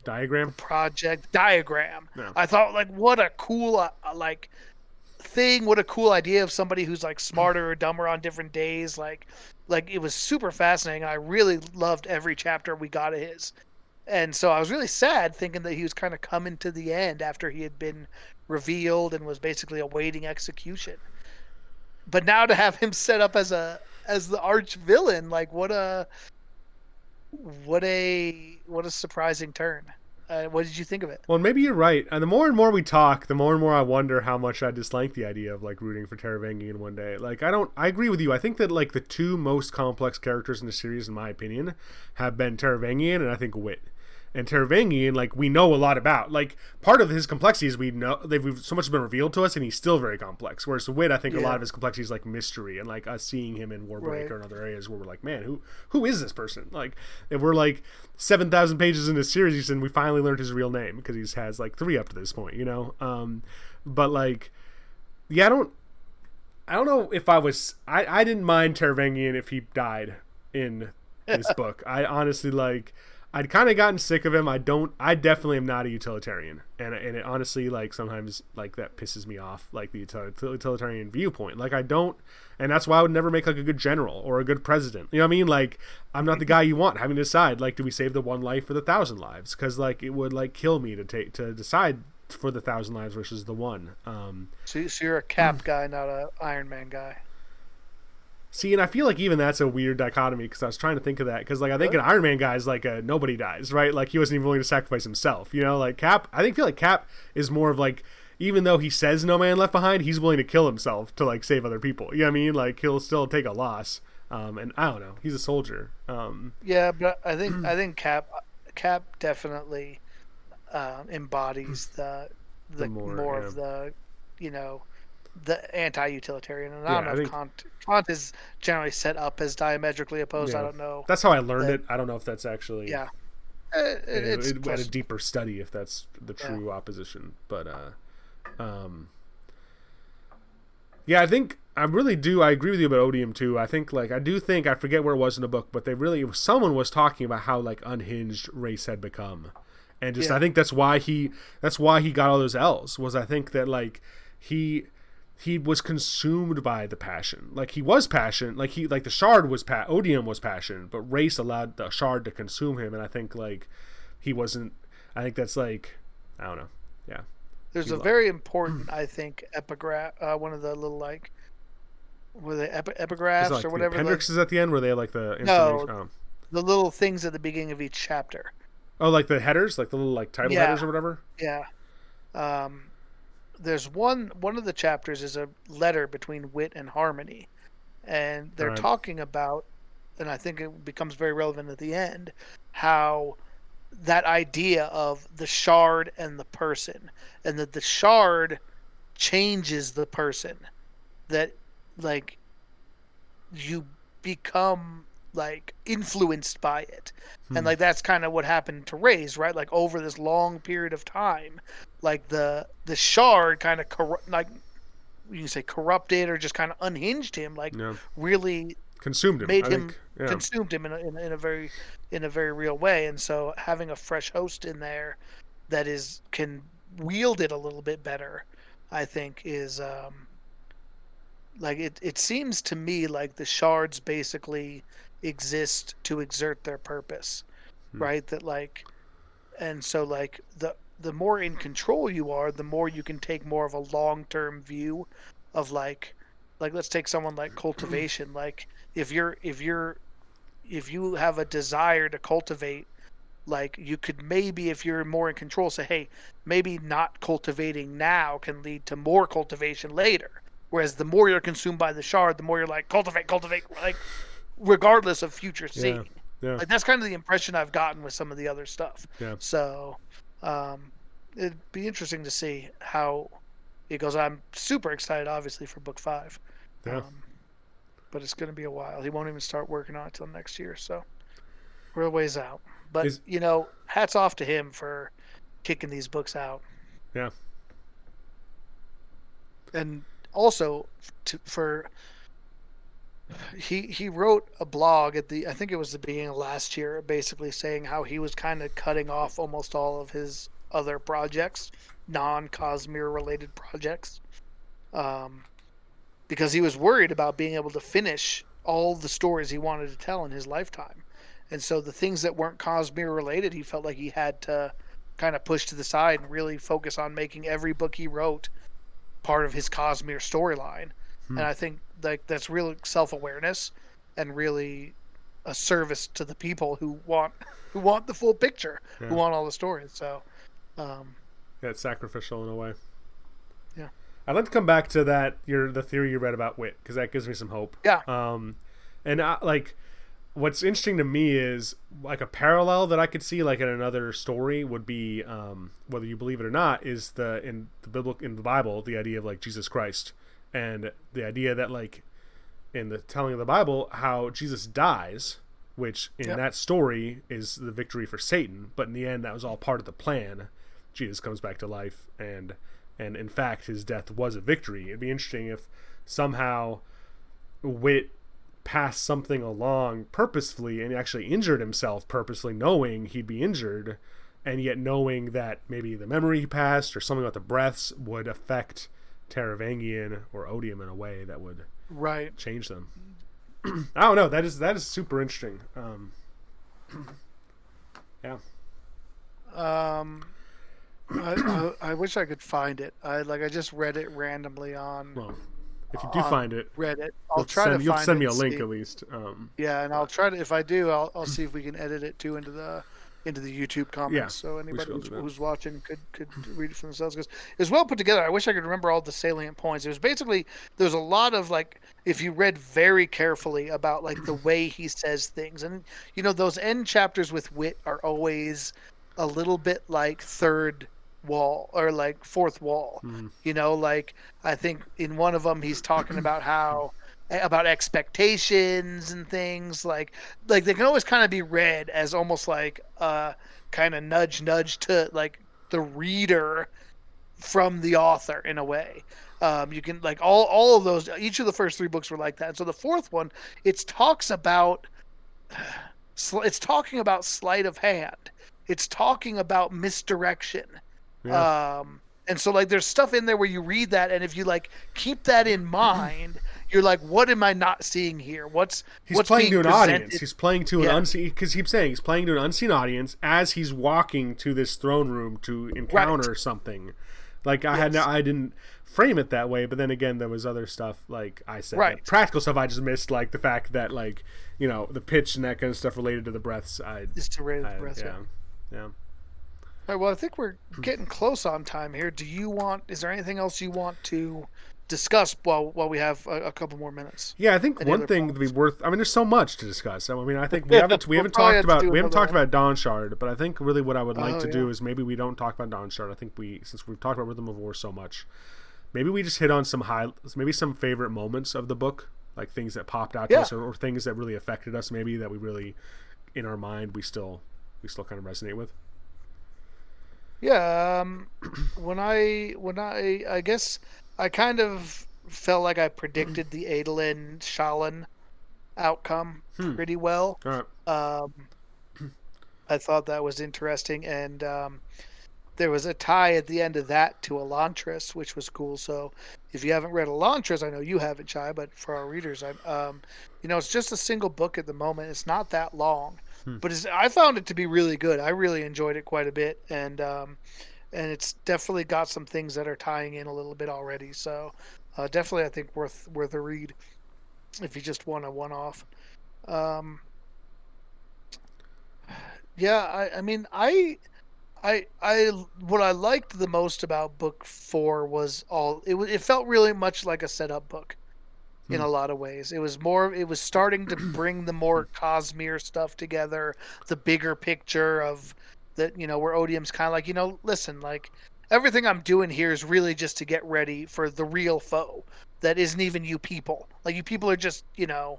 Diagram. project diagram. No. I thought like what a cool like thing, what a cool idea of somebody who's like smarter or dumber on different days. Like it was super fascinating. I really loved every chapter we got of his. And so I was really sad thinking that he was kind of coming to the end after he had been revealed and was basically awaiting execution. But now to have him set up as the arch villain, like what a surprising turn. What did you think of it? Well, maybe you're right. And the more and more we talk, the more and more I wonder how much I dislike the idea of like rooting for Taravangian one day. Like I agree with you. I think that like the two most complex characters in the series, in my opinion, have been Taravangian and I think Wit. And Taravangian, like we know a lot about. Like part of his complexity is we know they've so much been revealed to us, and he's still very complex. Whereas Wit, I think a lot of his complexity is like mystery, and like us seeing him in Warbreaker and other areas where we're like, man, who is this person? Like if we're like 7,000 pages in this series, and we finally learned his real name because he has like 3 up to this point, you know. But like, yeah, I don't know if I didn't mind Taravangian if he died in this book. I honestly like. I'd kind of gotten sick of him. I definitely am not a utilitarian, and it honestly like sometimes like that pisses me off, like the utilitarian viewpoint. Like I don't, and that's why I would never make like a good general or a good president. You know what I mean? Like I'm not the guy you want having to decide like do we save the 1 life or the 1,000 lives? Because like it would like kill me to decide for the 1,000 lives versus the 1. So you're a Cap guy, not a Iron Man guy. See, and I feel like even that's a weird dichotomy because I was trying to think of that because like I think an Iron Man guy is like a nobody dies, right? Like he wasn't even willing to sacrifice himself, you know? Like Cap, I feel like Cap is more of like even though he says no man left behind, he's willing to kill himself to like save other people. You know what I mean? Like he'll still take a loss. And I don't know, he's a soldier. Yeah, but I think Cap definitely embodies the more of the, you know, the anti-utilitarian, and I don't know if Kant is generally set up as diametrically opposed. Yeah. I don't know. That's how I learned it. I don't know if that's actually it's at a deeper study if that's the true opposition. But yeah, I think I really do. I agree with you about Odium too. I think like I forget where it was in the book, but someone was talking about how like unhinged Race had become, and just I think that's why he got all those L's. Was I think that like he was consumed by the passion. Like he was passion. Like the shard was Odium was passion, but Race allowed the shard to consume him. And I think like he wasn't. I think that's like I don't know. Yeah. There's a very important, I think, epigraph. One of the little like, were they epigraphs like or whatever? The appendixes at the end where they have like the information? No, the little things at the beginning of each chapter. Oh, like the headers, like the little like title headers or whatever. Yeah. There's one of the chapters is a letter between Wit and Harmony, and they're talking about, and I think it becomes very relevant at the end, how that idea of the shard and the person, and that the shard changes the person, that like you become like influenced by it, and like that's kind of what happened to Ray's, right? Like over this long period of time, like the shard kind of like you can say corrupted or just kind of unhinged him, like really consumed him, consumed him in a very real way. And so having a fresh host in there that can wield it a little bit better, I think is like it seems to me like the shards basically exist to exert their purpose, right? That like, and so like the more in control you are, the more you can take more of a long-term view of like let's take someone like cultivation. Like if you have a desire to cultivate, like you could maybe, if you're more in control, say, hey, maybe not cultivating now can lead to more cultivation later. Whereas the more you're consumed by the shard, the more you're like cultivate, like regardless of future Yeah. seeing. Yeah. Like that's kind of the impression I've gotten with some of the other stuff. Yeah. So um, it'd be interesting to see how it goes. I'm super excited, obviously, for book 5. Yeah. But it's going to be a while. He won't even start working on it till next year, so we're a ways out. But Is hats off to him for kicking these books out, yeah. and also for he wrote a blog at the, I think it was the beginning of last year, basically saying how he was kind of cutting off almost all of his other projects, non-Cosmere related projects, because he was worried about being able to finish all the stories he wanted to tell in his lifetime. And so the things that weren't Cosmere related, he felt like he had to kind of push to the side and really focus on making every book he wrote part of his Cosmere storyline. And I think like that's real self-awareness and really a service to the people who want the full picture, who want all the stories. So Yeah, it's sacrificial in a way. yeah. I'd like to come back to that the theory you read about wit, because that gives me some hope. Yeah. And like, what's interesting to me is like a parallel that I could see like in another story would be, whether you believe it or not, is in the Bible, the idea of like Jesus Christ, and the idea that like in the telling of the Bible how Jesus dies, which in that story is the victory for Satan, but in the end that was all part of the plan. Jesus comes back to life, and in fact his death was a victory. It'd be interesting if somehow Wit passed something along purposefully and actually injured himself purposely, knowing he'd be injured, and yet knowing that maybe the memory he passed or something about the breaths would affect Taravangian or Odium in a way that would change them. I don't know. That is super interesting. Yeah. I wish I could find it. I just read it randomly on. Well, if you do find it, Reddit, I'll try to find it. You'll send me a link see. at least. Yeah, and I'll try to. If I do, I'll see if we can edit it too into the YouTube comments, so anybody who's watching could read it for themselves, because it was well put together. I wish I could remember all the salient points. It was basically, there's a lot of like, if you read very carefully about like the way he says things, and those end chapters with Wit are always a little bit like third wall or like fourth wall. Like I think in one of them he's talking about about expectations and things like they can always kind of be read as almost like kind of nudge to like the reader from the author in a way. You can like all of those, each of the first 3 books were like that. And so the fourth one, it's talking about sleight of hand. It's talking about misdirection. Yeah. And so like there's stuff in there where you read that, and if you like keep that in mind, you're like, what am I not seeing here? He's playing to an audience. He's playing to an unseen, because he keeps saying he's playing to an unseen audience as he's walking to this throne room to encounter something. Like I didn't frame it that way, but then again there was other stuff like I said, practical stuff I just missed, like the fact that like the pitch and that kind of stuff related to the breaths. Is to related to the breaths. Yeah. All right, well, I think we're getting close on time here. Is there anything else you want to discuss while we have a couple more minutes? Yeah, I think one thing would be worth. I mean, there's so much to discuss. I mean, I think we haven't talked about Dawn Shard, but I think really what I would like to do is maybe we don't talk about Dawn Shard. I think since we've talked about Rhythm of War so much, maybe we just hit on some favorite moments of the book, like things that popped out to us, or things that really affected us. Maybe that we really, in our mind, we still kind of resonate with. Yeah, when I guess I kind of felt like I predicted the Adolin Shallan outcome pretty well. All right. I thought that was interesting, and there was a tie at the end of that to Elantris, which was cool. So if you haven't read Elantris, I know you haven't, Chai, but for our readers, it's just a single book at the moment. It's not that long. but I found it to be really good. I really enjoyed it quite a bit, and it's definitely got some things that are tying in a little bit already. So definitely, I think worth a read if you just want a one off. Um, yeah, I mean, I what I liked the most about book 4 was it felt really much like a setup book in Hmm. a lot of ways. It was starting to bring the more Cosmere stuff together, the bigger picture of that, where Odium's kind of like, listen, like everything I'm doing here is really just to get ready for the real foe that isn't even you people. Like you people are just, Yeah.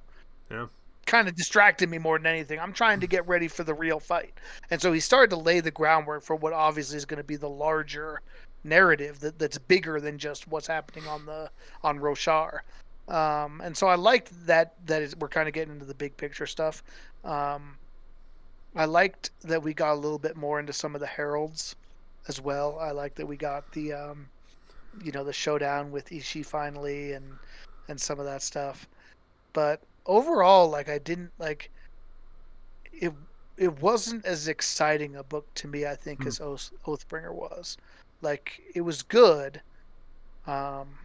kind of distracted me more than anything. I'm trying to get ready for the real fight. And so he started to lay the groundwork for what obviously is going to be the larger narrative that's bigger than just what's happening on Roshar. And so I liked we're kind of getting into the big picture stuff. I liked that we got a little bit more into some of the heralds as well. I liked that we got the showdown with Ishii finally and some of that stuff. But overall, like I didn't like it. It wasn't as exciting a book to me, I think, Hmm. as Oathbringer was. Like it was good, um,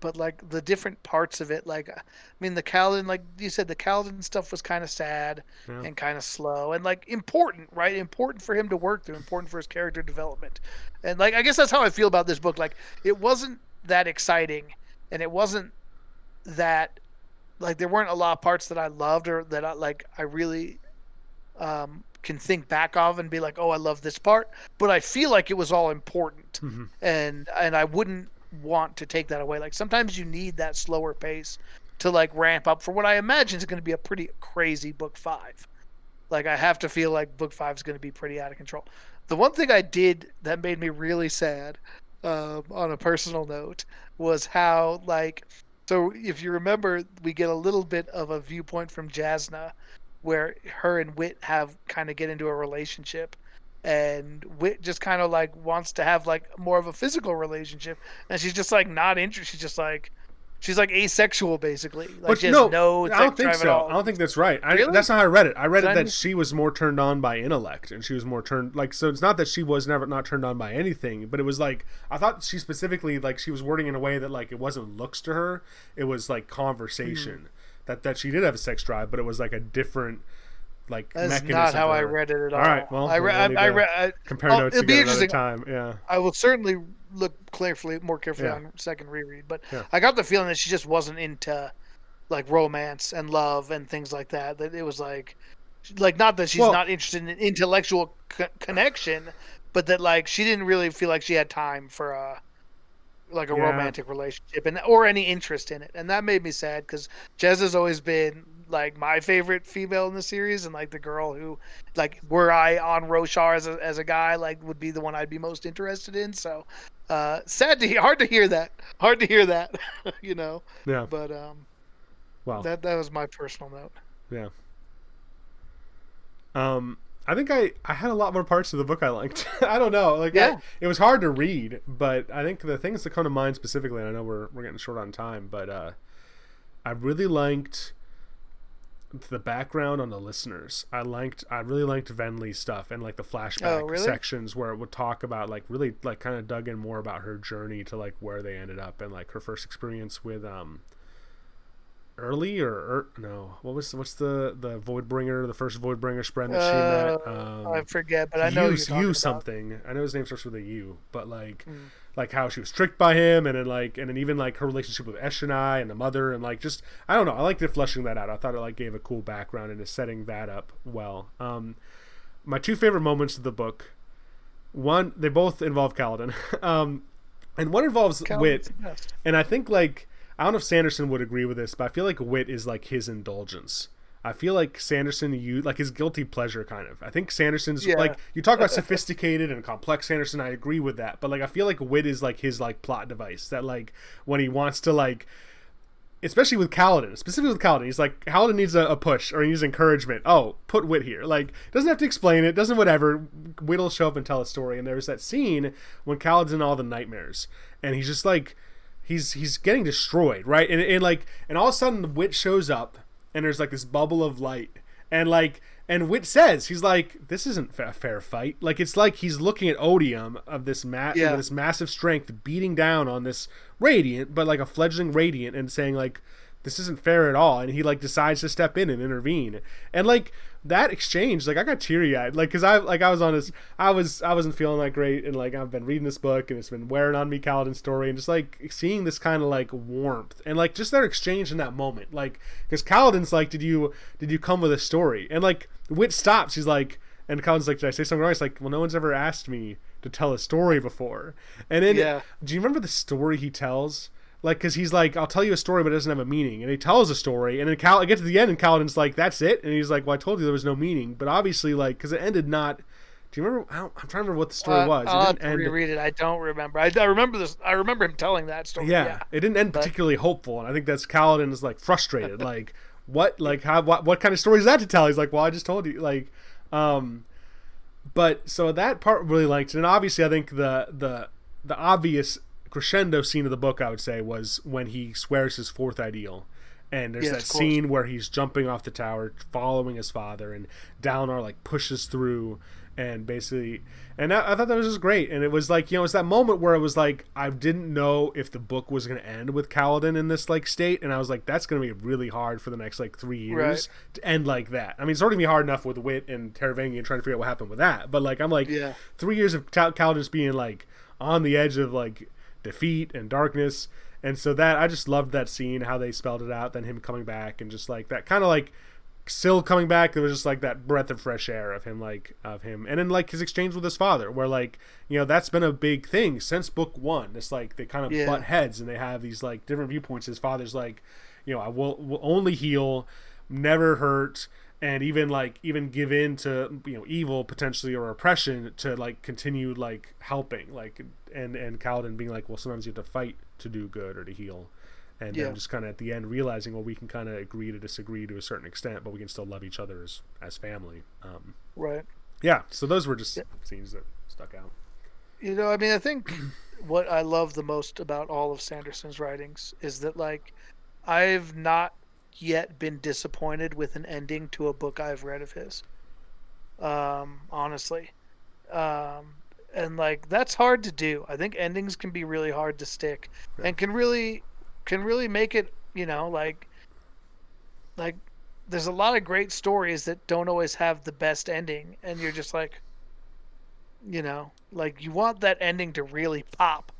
but like the different parts of it, like I mean, the Kaladin, like you said, the Kaladin stuff was kind of sad Yeah. and kind of slow and like important, right? Important for him to work through, important for his character development, and like I guess that's how I feel about this book. Like it wasn't that exciting, and it wasn't that like there weren't a lot of parts that I loved or that I really can think back of and be like, oh, I love this part. But I feel like it was all important, Hmm. and I wouldn't want to take that away. Like sometimes you need that slower pace to like ramp up for what I imagine is going to be a pretty crazy book 5. Like I have to feel like book 5 is going to be pretty out of control. The one thing I did that made me really sad, on a personal note, was how like so if you remember, we get a little bit of a viewpoint from Jasna, where her and Wit have kind of get into a relationship, and Wit just kind of like wants to have like more of a physical relationship, and she's just like not interested. She's like asexual basically. Like But she has no, no I sex don't think drive at so. I all. don't think that's right. Really? That's not how I read it. I read Did it I that miss? she was more turned on by intellect, and she was more turned like. So it's not that she was never not turned on by anything, but it was like I thought she specifically like she was wording in a way that like it wasn't looks to her, it was like conversation. That she did have a sex drive, but it was like a different like That's not mechanism how for I her. read it at All right, all. well, I we'll read. need I to read. compare notes It'll be again another interesting. time. Yeah, I will certainly look more carefully yeah, on second reread. But yeah. I got the feeling that she just wasn't into like romance and love and things like that. That it was like not that she's Well, not interested in intellectual connection, but that like she didn't really feel like she had time for a yeah. romantic relationship and or any interest in it, and that made me sad because Jez has always been like my favorite female in the series, and like the girl who, like, were I on Roshar as a guy, like would be the one I'd be most interested in. So, sad to hear, hard to hear that, you know. Yeah. But Well, that was my personal note. yeah. I think I had a lot more parts of the book I liked. I don't know, like Yeah, it was hard to read, but I think the things that come to mind specifically, and I know we're getting short on time, but I really liked the background on the listeners. I really liked Venli's stuff and like the oh flashback really? sections where it would talk about like really like kind of dug in more about her journey to like where they ended up and like her first experience with early or no what's the Voidbringer, the first Voidbringer spread that she met, I forget, but I know you who you're talking about. something, I know his name starts with a U, but Mm. like how she was tricked by him, and then even like her relationship with Eshonai and the mother, and like just I don't know, I liked it fleshing that out. I thought it like gave a cool background and is setting that up well. My two favorite moments of the book, one, they both involve Kaladin, and one involves Calvin's Wit, the best. and I think like I don't know if Sanderson would agree with this, but I feel like Wit is like his indulgence. I feel like Sanderson, you like his guilty pleasure kind of. I think Sanderson's Yeah. like you talk about sophisticated and complex Sanderson. I agree with that, but like I feel like Wit is like his like plot device that like when he wants to like, especially with Kaladin, specifically with Kaladin, he's like Kaladin needs a push or he needs encouragement. Oh, put Wit here. Like doesn't have to explain it, doesn't whatever. Wit'll show up and tell a story. And there's that scene when Kaladin's in all the nightmares, and he's just like he's getting destroyed, right? And like and all of a sudden the Wit shows up and there's like this bubble of light, And like, and Wit says, he's like, this isn't a fair fight. Like, it's like he's looking at Odium of this this massive strength beating down on this Radiant, but like a fledgling Radiant, and saying like, this isn't fair at all. And he like decides to step in and intervene. And like that exchange, like I got teary eyed, like because I was on this, I wasn't feeling that great, and like I've been reading this book and it's been wearing on me, Kaladin's story, and just like seeing this kind of like warmth and like just their exchange in that moment, like because Kaladin's like, did you come with a story? And like Wit stops, he's like, and Kaladin's like, did I say something wrong? It's like, well, no one's ever asked me to tell a story before. And then do you remember the story he tells? Like, because he's like, I'll tell you a story, but it doesn't have a meaning. And he tells a story, and then I get to the end, and Kaladin's like, that's it? And he's like, well, I told you there was no meaning. But obviously, like, because it ended not... Do you remember... I'm trying to remember what the story was. I'll have to reread it. I don't remember. I remember this. I remember him telling that story. Yeah. It didn't end particularly hopeful, and I think that's Kaladin is, like, frustrated. Like, what? Like, what kind of story is that to tell? He's like, well, I just told you. Like, but, so that part really liked it. And obviously, I think the obvious... crescendo scene of the book, I would say, was when he swears his fourth ideal, and there's that scene where he's jumping off the tower following his father, and Dalinar like pushes through, and basically, and I thought that was just great. And it was like, you know, it's that moment where it was like, I didn't know if the book was going to end with Kaladin in this like state, and I was like, that's going to be really hard for the next like 3 years to end like that. I mean, it's already going to be hard enough with Wit and Taravangian trying to figure out what happened with that, but like I'm like 3 years of Kaladin just being like on the edge of like defeat and darkness. And so that I just loved that scene, how they spelled it out, then him coming back, and just like that kind of like Syl coming back, there was just like that breath of fresh air of him, and then like his exchange with his father, where like, you know, that's been a big thing since book one. It's like they kind of butt heads, and they have these like different viewpoints. His father's like, you know, I will only heal, never hurt, and even give in to, you know, evil potentially or oppression to like continue like helping, like, and Kaladin being like, well, sometimes you have to fight to do good or to heal, and then just kind of at the end realizing, well, we can kind of agree to disagree to a certain extent, but we can still love each other as family. So those were just scenes that stuck out. You know, I mean, I think what I love the most about all of Sanderson's writings is that like I've not yet been disappointed with an ending to a book I've read of his, honestly, and like that's hard to do. I think endings can be really hard to stick, and can really make it, you know, like there's a lot of great stories that don't always have the best ending, and you're just like, you know, like you want that ending to really pop,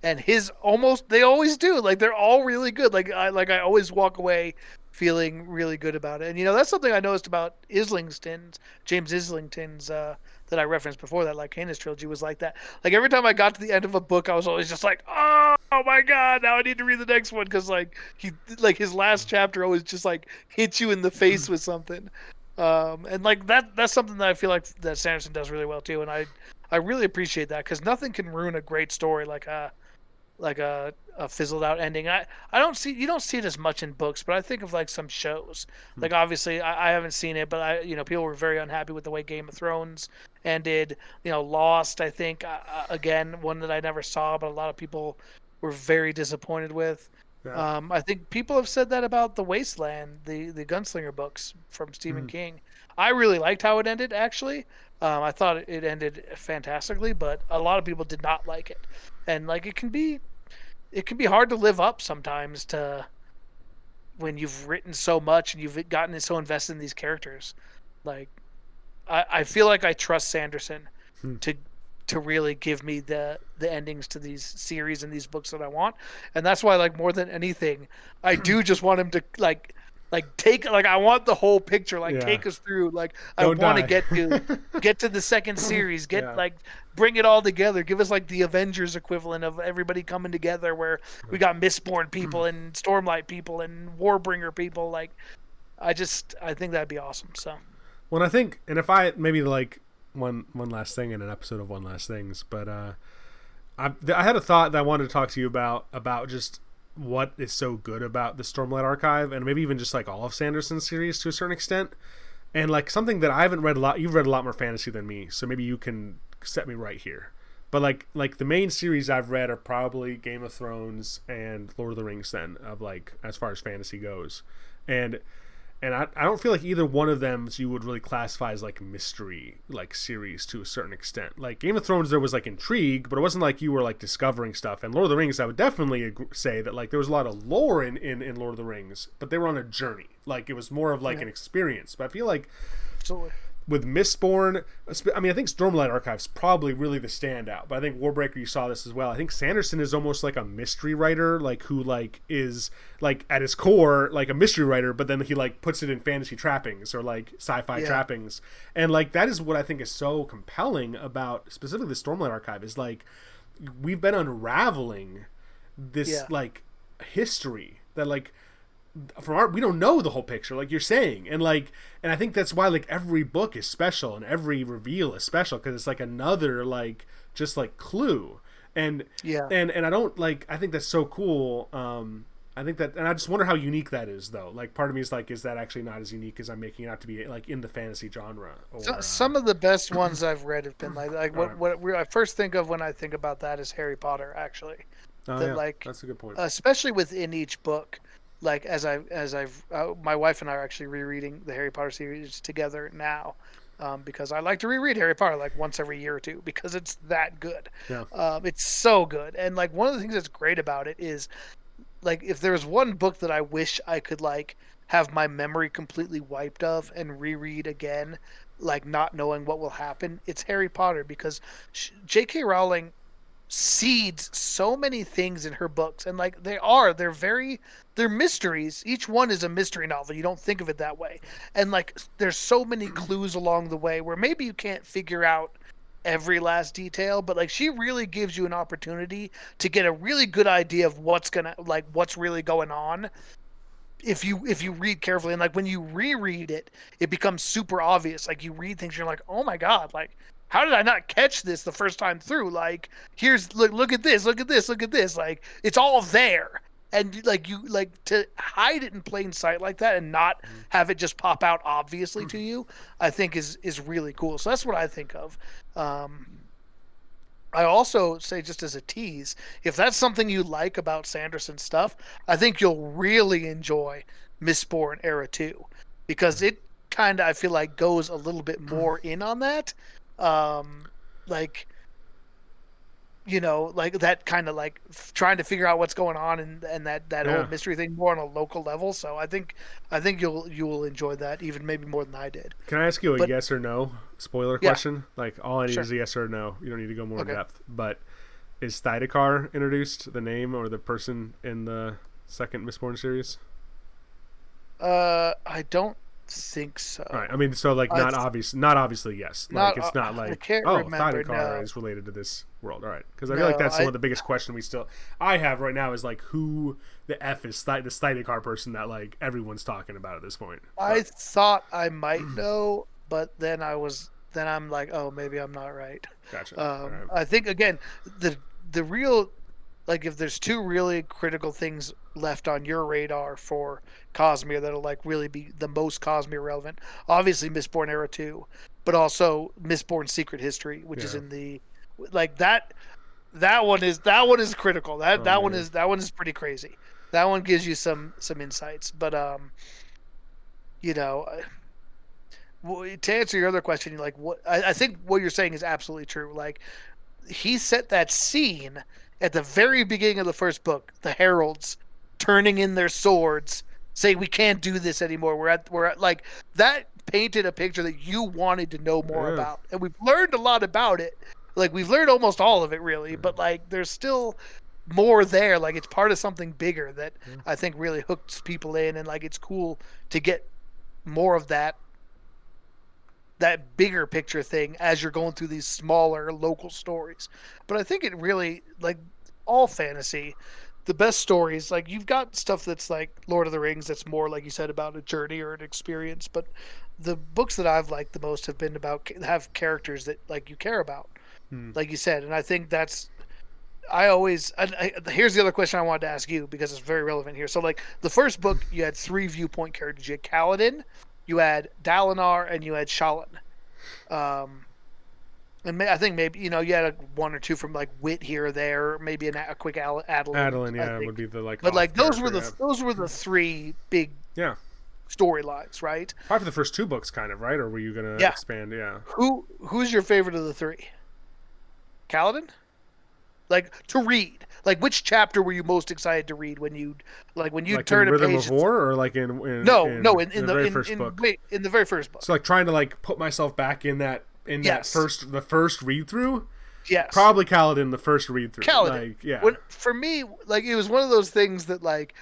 and they always do. Like they're all really good. Like I always walk away feeling really good about it. And you know, that's something I noticed about James Islington's that I referenced before, that Lycanus trilogy was like that. Like every time I got to the end of a book, I was always just like, oh my god, now I need to read the next one, because like his last chapter always just like hits you in the face with something. And like that's something that I feel like that Sanderson does really well too, and I really appreciate that, because nothing can ruin a great story like a fizzled out ending. You don't see it as much in books, but I think of like some shows. Like obviously I haven't seen it, but people were very unhappy with the way Game of Thrones ended. You know, Lost, I think, again, one that I never saw, but a lot of people were very disappointed with. I think people have said that about The Wasteland, the Gunslinger books from Stephen King. I really liked how it ended, actually. I thought it ended fantastically, but a lot of people did not like it. And like it can be hard to live up sometimes to when you've written so much and you've gotten so invested in these characters. Like I feel like I trust Sanderson to really give me the endings to these series and these books that I want. And that's why, like, more than anything, I do just want him to like take, like, I want the whole picture, like take us through, like I want to get to the second series, like bring it all together, give us like the Avengers equivalent of everybody coming together, where we got Mistborn people and Stormlight people and Warbreaker people. Like I think that'd be awesome. So when I think, and if I maybe like one last thing in an episode of One Last Things, but I had a thought that I wanted to talk to you about just what is so good about the Stormlight archive, and maybe even just like all of Sanderson's series to a certain extent, and like something that I haven't read a lot. You've read a lot more fantasy than me, so maybe you can set me right here. But like the main series I've read are probably Game of Thrones and Lord of the Rings, then, of like as far as fantasy goes, and and I don't feel like either one of them you would really classify as like mystery like series to a certain extent. Like Game of Thrones, there was like intrigue, but it wasn't like you were like discovering stuff. And Lord of the Rings, I would definitely say that like there was a lot of lore in Lord of the Rings, but they were on a journey. Like it was more of like an experience. But I feel like Absolutely. with Mistborn, I mean, I think Stormlight Archive's probably really the standout, but I think Warbreaker, you saw this as well. I think Sanderson is almost like a mystery writer, like who like is like at his core like a mystery writer, but then he like puts it in fantasy trappings or like sci-fi trappings, and like that is what I think is so compelling about specifically the Stormlight Archive is like we've been unraveling this like history that like from our, we don't know the whole picture like you're saying, and I think that's why like every book is special and every reveal is special because it's like another like just like clue, and I don't like, I think that's so cool. I think that, and I just wonder how unique that is though. Like part of me is like, is that actually not as unique as I'm making it out to be, like in the fantasy genre? Or, some of the best ones I've read have been like what I first think of when I think about that is Harry Potter, actually. Like that's a good point. Especially within each book. Like as I've my wife and I are actually rereading the Harry Potter series together now, because I like to reread Harry Potter like once every year or two because it's that good. Yeah. It's so good, and like one of the things that's great about it is like if there's one book that I wish I could like have my memory completely wiped of and reread again, like not knowing what will happen, it's Harry Potter, because J.K. Rowling seeds so many things in her books, and like they're mysteries. Each one is a mystery novel. You don't think of it that way, and like there's so many clues along the way where maybe you can't figure out every last detail, but like she really gives you an opportunity to get a really good idea of what's really going on if you read carefully. And like when you reread it, it becomes super obvious. Like you read things, you're like, oh my god, like how did I not catch this the first time through? Like here's look at this, look at this, look at this. Like it's all there. And like you like to hide it in plain sight like that and not have it just pop out obviously to you, I think is really cool. So that's what I think of. I also say, just as a tease, if that's something you like about Sanderson stuff, I think you'll really enjoy Mistborn Era 2, because it kind of, I feel like, goes a little bit more in on that. Like, you know, like that kind of like trying to figure out what's going on, and that whole mystery thing more on a local level. So I think you will enjoy that even maybe more than I did. Can I ask you a yes or no spoiler question? Like all I need is a yes or no. You don't need to go more in depth. But is Thydekar introduced, the name or the person, in the second Mistborn series? I don't think so. All right. I mean, so like not obviously yes. Like it's not like Thydekar is related to this world. All right, because I feel like that's one of the biggest questions I have right now is like who the F is this Thydekar person that like everyone's talking about at this point. I thought I might know, but then I'm like, oh, maybe I'm not right. Gotcha. Right. I think again the real, like if there's two really critical things left on your radar for Cosmere that'll like really be the most Cosmere relevant, obviously Mistborn Era 2, but also Mistborn Secret History, which is in the like that one is critical. That one is pretty crazy. That one gives you some insights. But you know, to answer your other question, like what I think what you're saying is absolutely true. Like he set that scene at the very beginning of the first book, the heralds turning in their swords, saying we can't do this anymore. We're at like that painted a picture that you wanted to know more about, and we've learned a lot about it. Like we've learned almost all of it really, but like there's still more there. Like it's part of something bigger that I think really hooks people in, and like it's cool to get more of that bigger picture thing as you're going through these smaller local stories. But I think it really, like all fantasy, the best stories, like you've got stuff that's like Lord of the Rings that's more like you said about a journey or an experience, but the books that I've liked the most have been about have characters that like you care about, like you said. And I think that's here's the other question I wanted to ask you, because it's very relevant here. So like the first book, you had 3 viewpoint characters. You had Kaladin, you had Dalinar, and you had Shallan. And I think maybe, you know, you had one or two from like Wit here or there, maybe a quick Adolin. Adolin, would be the like. But like those were the 3 big storylines, right? Probably for the first 2 books, kind of, right? Or were you gonna Yeah. expand? Yeah. Who's your favorite of the three? Kaladin? Like to read. Like which chapter were you most excited to read when you Like in turn a Rhythm page? of War, or like in No, in the very first book. wait, in the very first book. So like trying to like put myself back in that Yes. the first read through. Yes. Probably Kaladin the first read through. Kaladin. Like yeah. When for me, like it was one of those things that like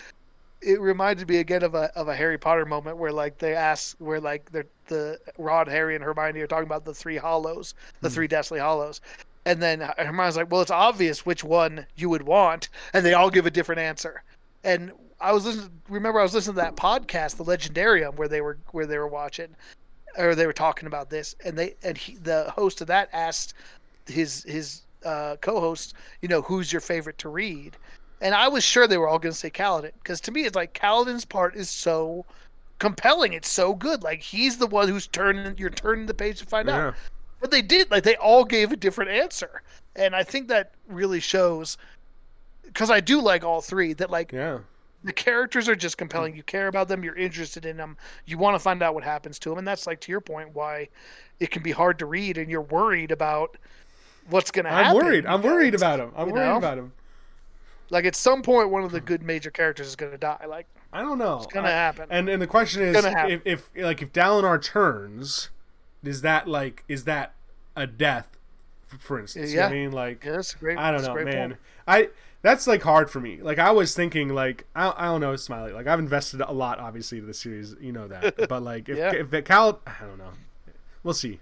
it reminded me again of a Harry Potter moment where like they ask where like the Rod, Harry, and Hermione are talking about the three hollows, the three Deathly Hollows. And then Hermione's like, well, it's obvious which one you would want. And they all give a different answer. And I was listening to that podcast, The Legendarium, where they were watching or they were talking about this. And the host of that asked his co-host, who's your favorite to read? And I was sure they were all going to say Kaladin. Because to me, it's like Kaladin's part is so compelling. It's so good. Like he's the one you're turning the page to find out. But they did, like they all gave a different answer. And I think that really shows, because I do like all three, that like the characters are just compelling. You care about them. You're interested in them. You want to find out what happens to them. And that's like, to your point, why it can be hard to read and you're worried about what's going to happen. I'm worried about him. I'm worried about him. Like at some point, one of the good major characters is going to die. Like I don't know. It's going to happen. And the question is, if Dalinar turns, is that a death, for instance? Yeah. You know what I mean, like that's great. I don't know, man. That's like hard for me. Like I was thinking, like I don't know, Smiley. Like I've invested a lot, obviously, to the series. You know that. But like if I don't know. We'll see.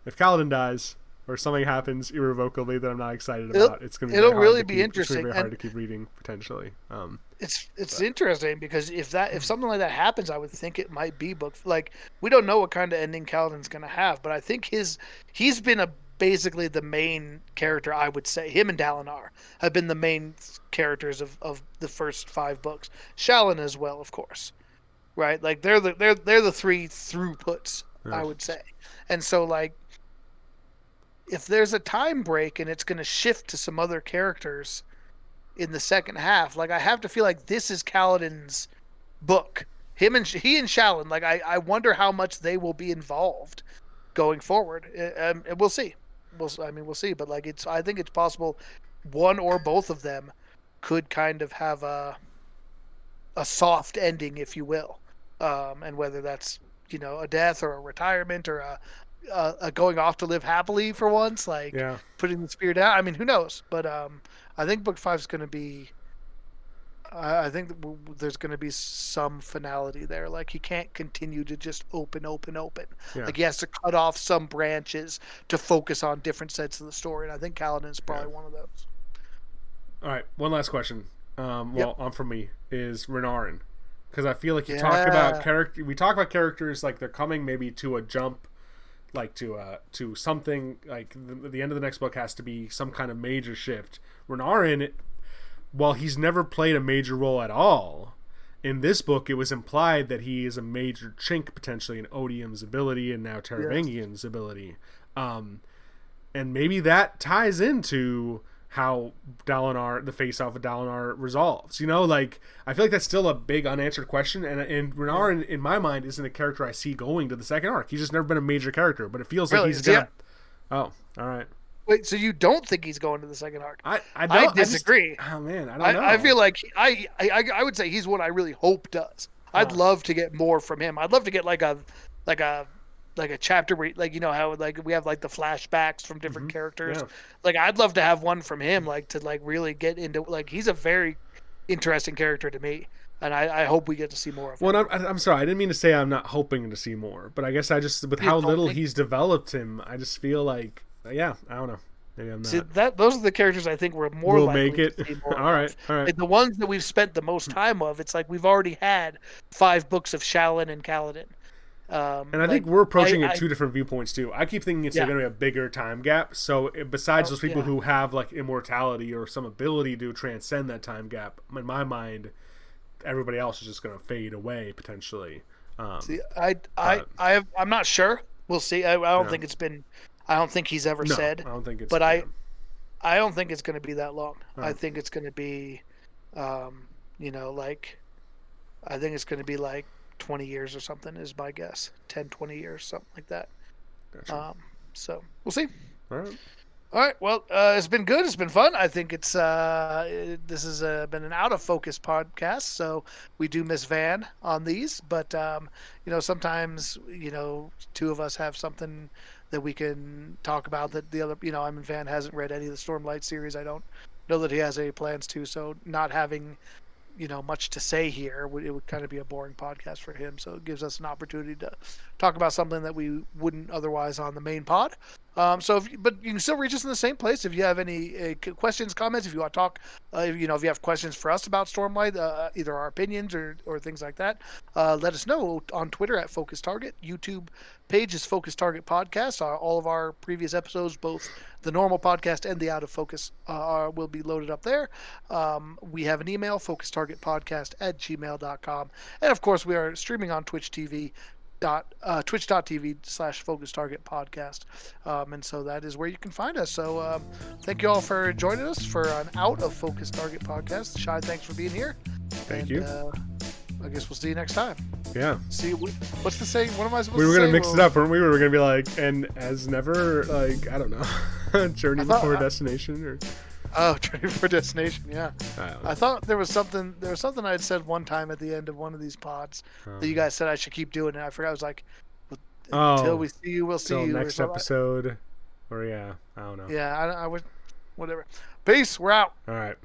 If Kaladin dies or something happens irrevocably that I'm not excited about, it'll really be interesting. It's going to be hard to keep reading potentially. It's interesting because if something like that happens, I would think it might be book. Like we don't know what kind of ending Kaladin's going to have, but I think he's been basically the main character. I would say him and Dalinar have been the main characters of the first 5 books. Shallan as well, of course, right? Like they're the three throughputs, I would say. And so like if there's a time break and it's going to shift to some other characters in the second half, like I have to feel like this is Kaladin's book. He and Shallan, like I wonder how much they will be involved going forward. And we'll see. We'll see. But like I think it's possible one or both of them could kind of have a soft ending, if you will, and whether that's a death or a retirement or a going off to live happily for once, like putting the spear down. I mean, who knows? But I think book 5 is going to be. I think there's going to be some finality there. Like he can't continue to just open. Yeah. Like he has to cut off some branches to focus on different sets of the story. And I think Kaladin is probably one of those. All right, one last question. On from me is Renarin, because I feel like you talk about character. We talk about characters like they're coming maybe to a jump. Like to something like the end of the next book has to be some kind of major shift. Renarin, while he's never played a major role at all, in this book it was implied that he is a major chink potentially in Odium's ability and now Taravangian's ability, and maybe that ties into how Dalinar, the face-off of Dalinar, resolves. Like I feel like that's still a big unanswered question, and Renarin, in my mind, isn't a character I see going to the second arc. He's just never been a major character, but it feels like he's gonna. Oh, all right. Wait, so you don't think he's going to the second arc? I disagree. Oh man, I don't know. I feel like I would say he's what I really hope does. I'd love to get more from him. I'd love to get like a chapter where how like we have like the flashbacks from different characters. Yeah. Like I'd love to have one from him, like to like really get into like he's a very interesting character to me, and I hope we get to see more of him. Well, I'm sorry, I didn't mean to say I'm not hoping to see more, but I guess I just with how little he's developed him, I just feel like I don't know. Maybe I'm not. See, those are the characters I think we're more likely to see more all right. Like the ones that we've spent the most time of, it's like we've already had 5 books of Shallan and Kaladin. And I think we're approaching it 2 different viewpoints too. I keep thinking it's going to be a bigger time gap. So besides those people who have like immortality or some ability to transcend that time gap, in my mind, everybody else is just going to fade away potentially. See, I'm not sure. We'll see. I don't think it's been. I don't think he's ever said. I don't think it's. But I don't think it's going to be that long. I think it's going to be, like, I think it's going to be like 20 years or something is my guess. 10, 20 years, something like that. Gotcha. So we'll see. All right. All right. Well, it's been good. It's been fun. I think this has been an out of focus podcast, so we do miss Van on these, but sometimes two of us have something that we can talk about that the other I mean Van hasn't read any of the Stormlight series. I don't know that he has any plans to, so not having much to say here, it would kind of be a boring podcast for him. So it gives us an opportunity to talk about something that we wouldn't otherwise on the main pod. But you can still reach us in the same place if you have any questions, comments. If you want to talk, if you have questions for us about Stormlight, either our opinions or things like that, let us know on Twitter at Focus Target. YouTube page is Focus Target Podcast. All of our previous episodes, both the normal podcast and the out of focus, will be loaded up there. We have an email, focustargetpodcast@gmail.com, and of course we are streaming on Twitch TV. Twitch.tv/Focus Target Podcast. And so that is where you can find us. So thank you all for joining us for an Out of Focus Target podcast. Shy, thanks for being here. Thank you. I guess we'll see you next time. Yeah. See, what's the saying? What am I supposed to say? We were going to mix it up, weren't we? We were going to be like, and as never, like, I don't know, journey before destination or... Oh, Journey for Destination, yeah. I thought there was something I had said one time at the end of one of these pods that you guys said I should keep doing, and I forgot. I was like, until we see you, we'll see you. Next episode. Or, yeah, I don't know. Yeah, I would, whatever. Peace, we're out. All right.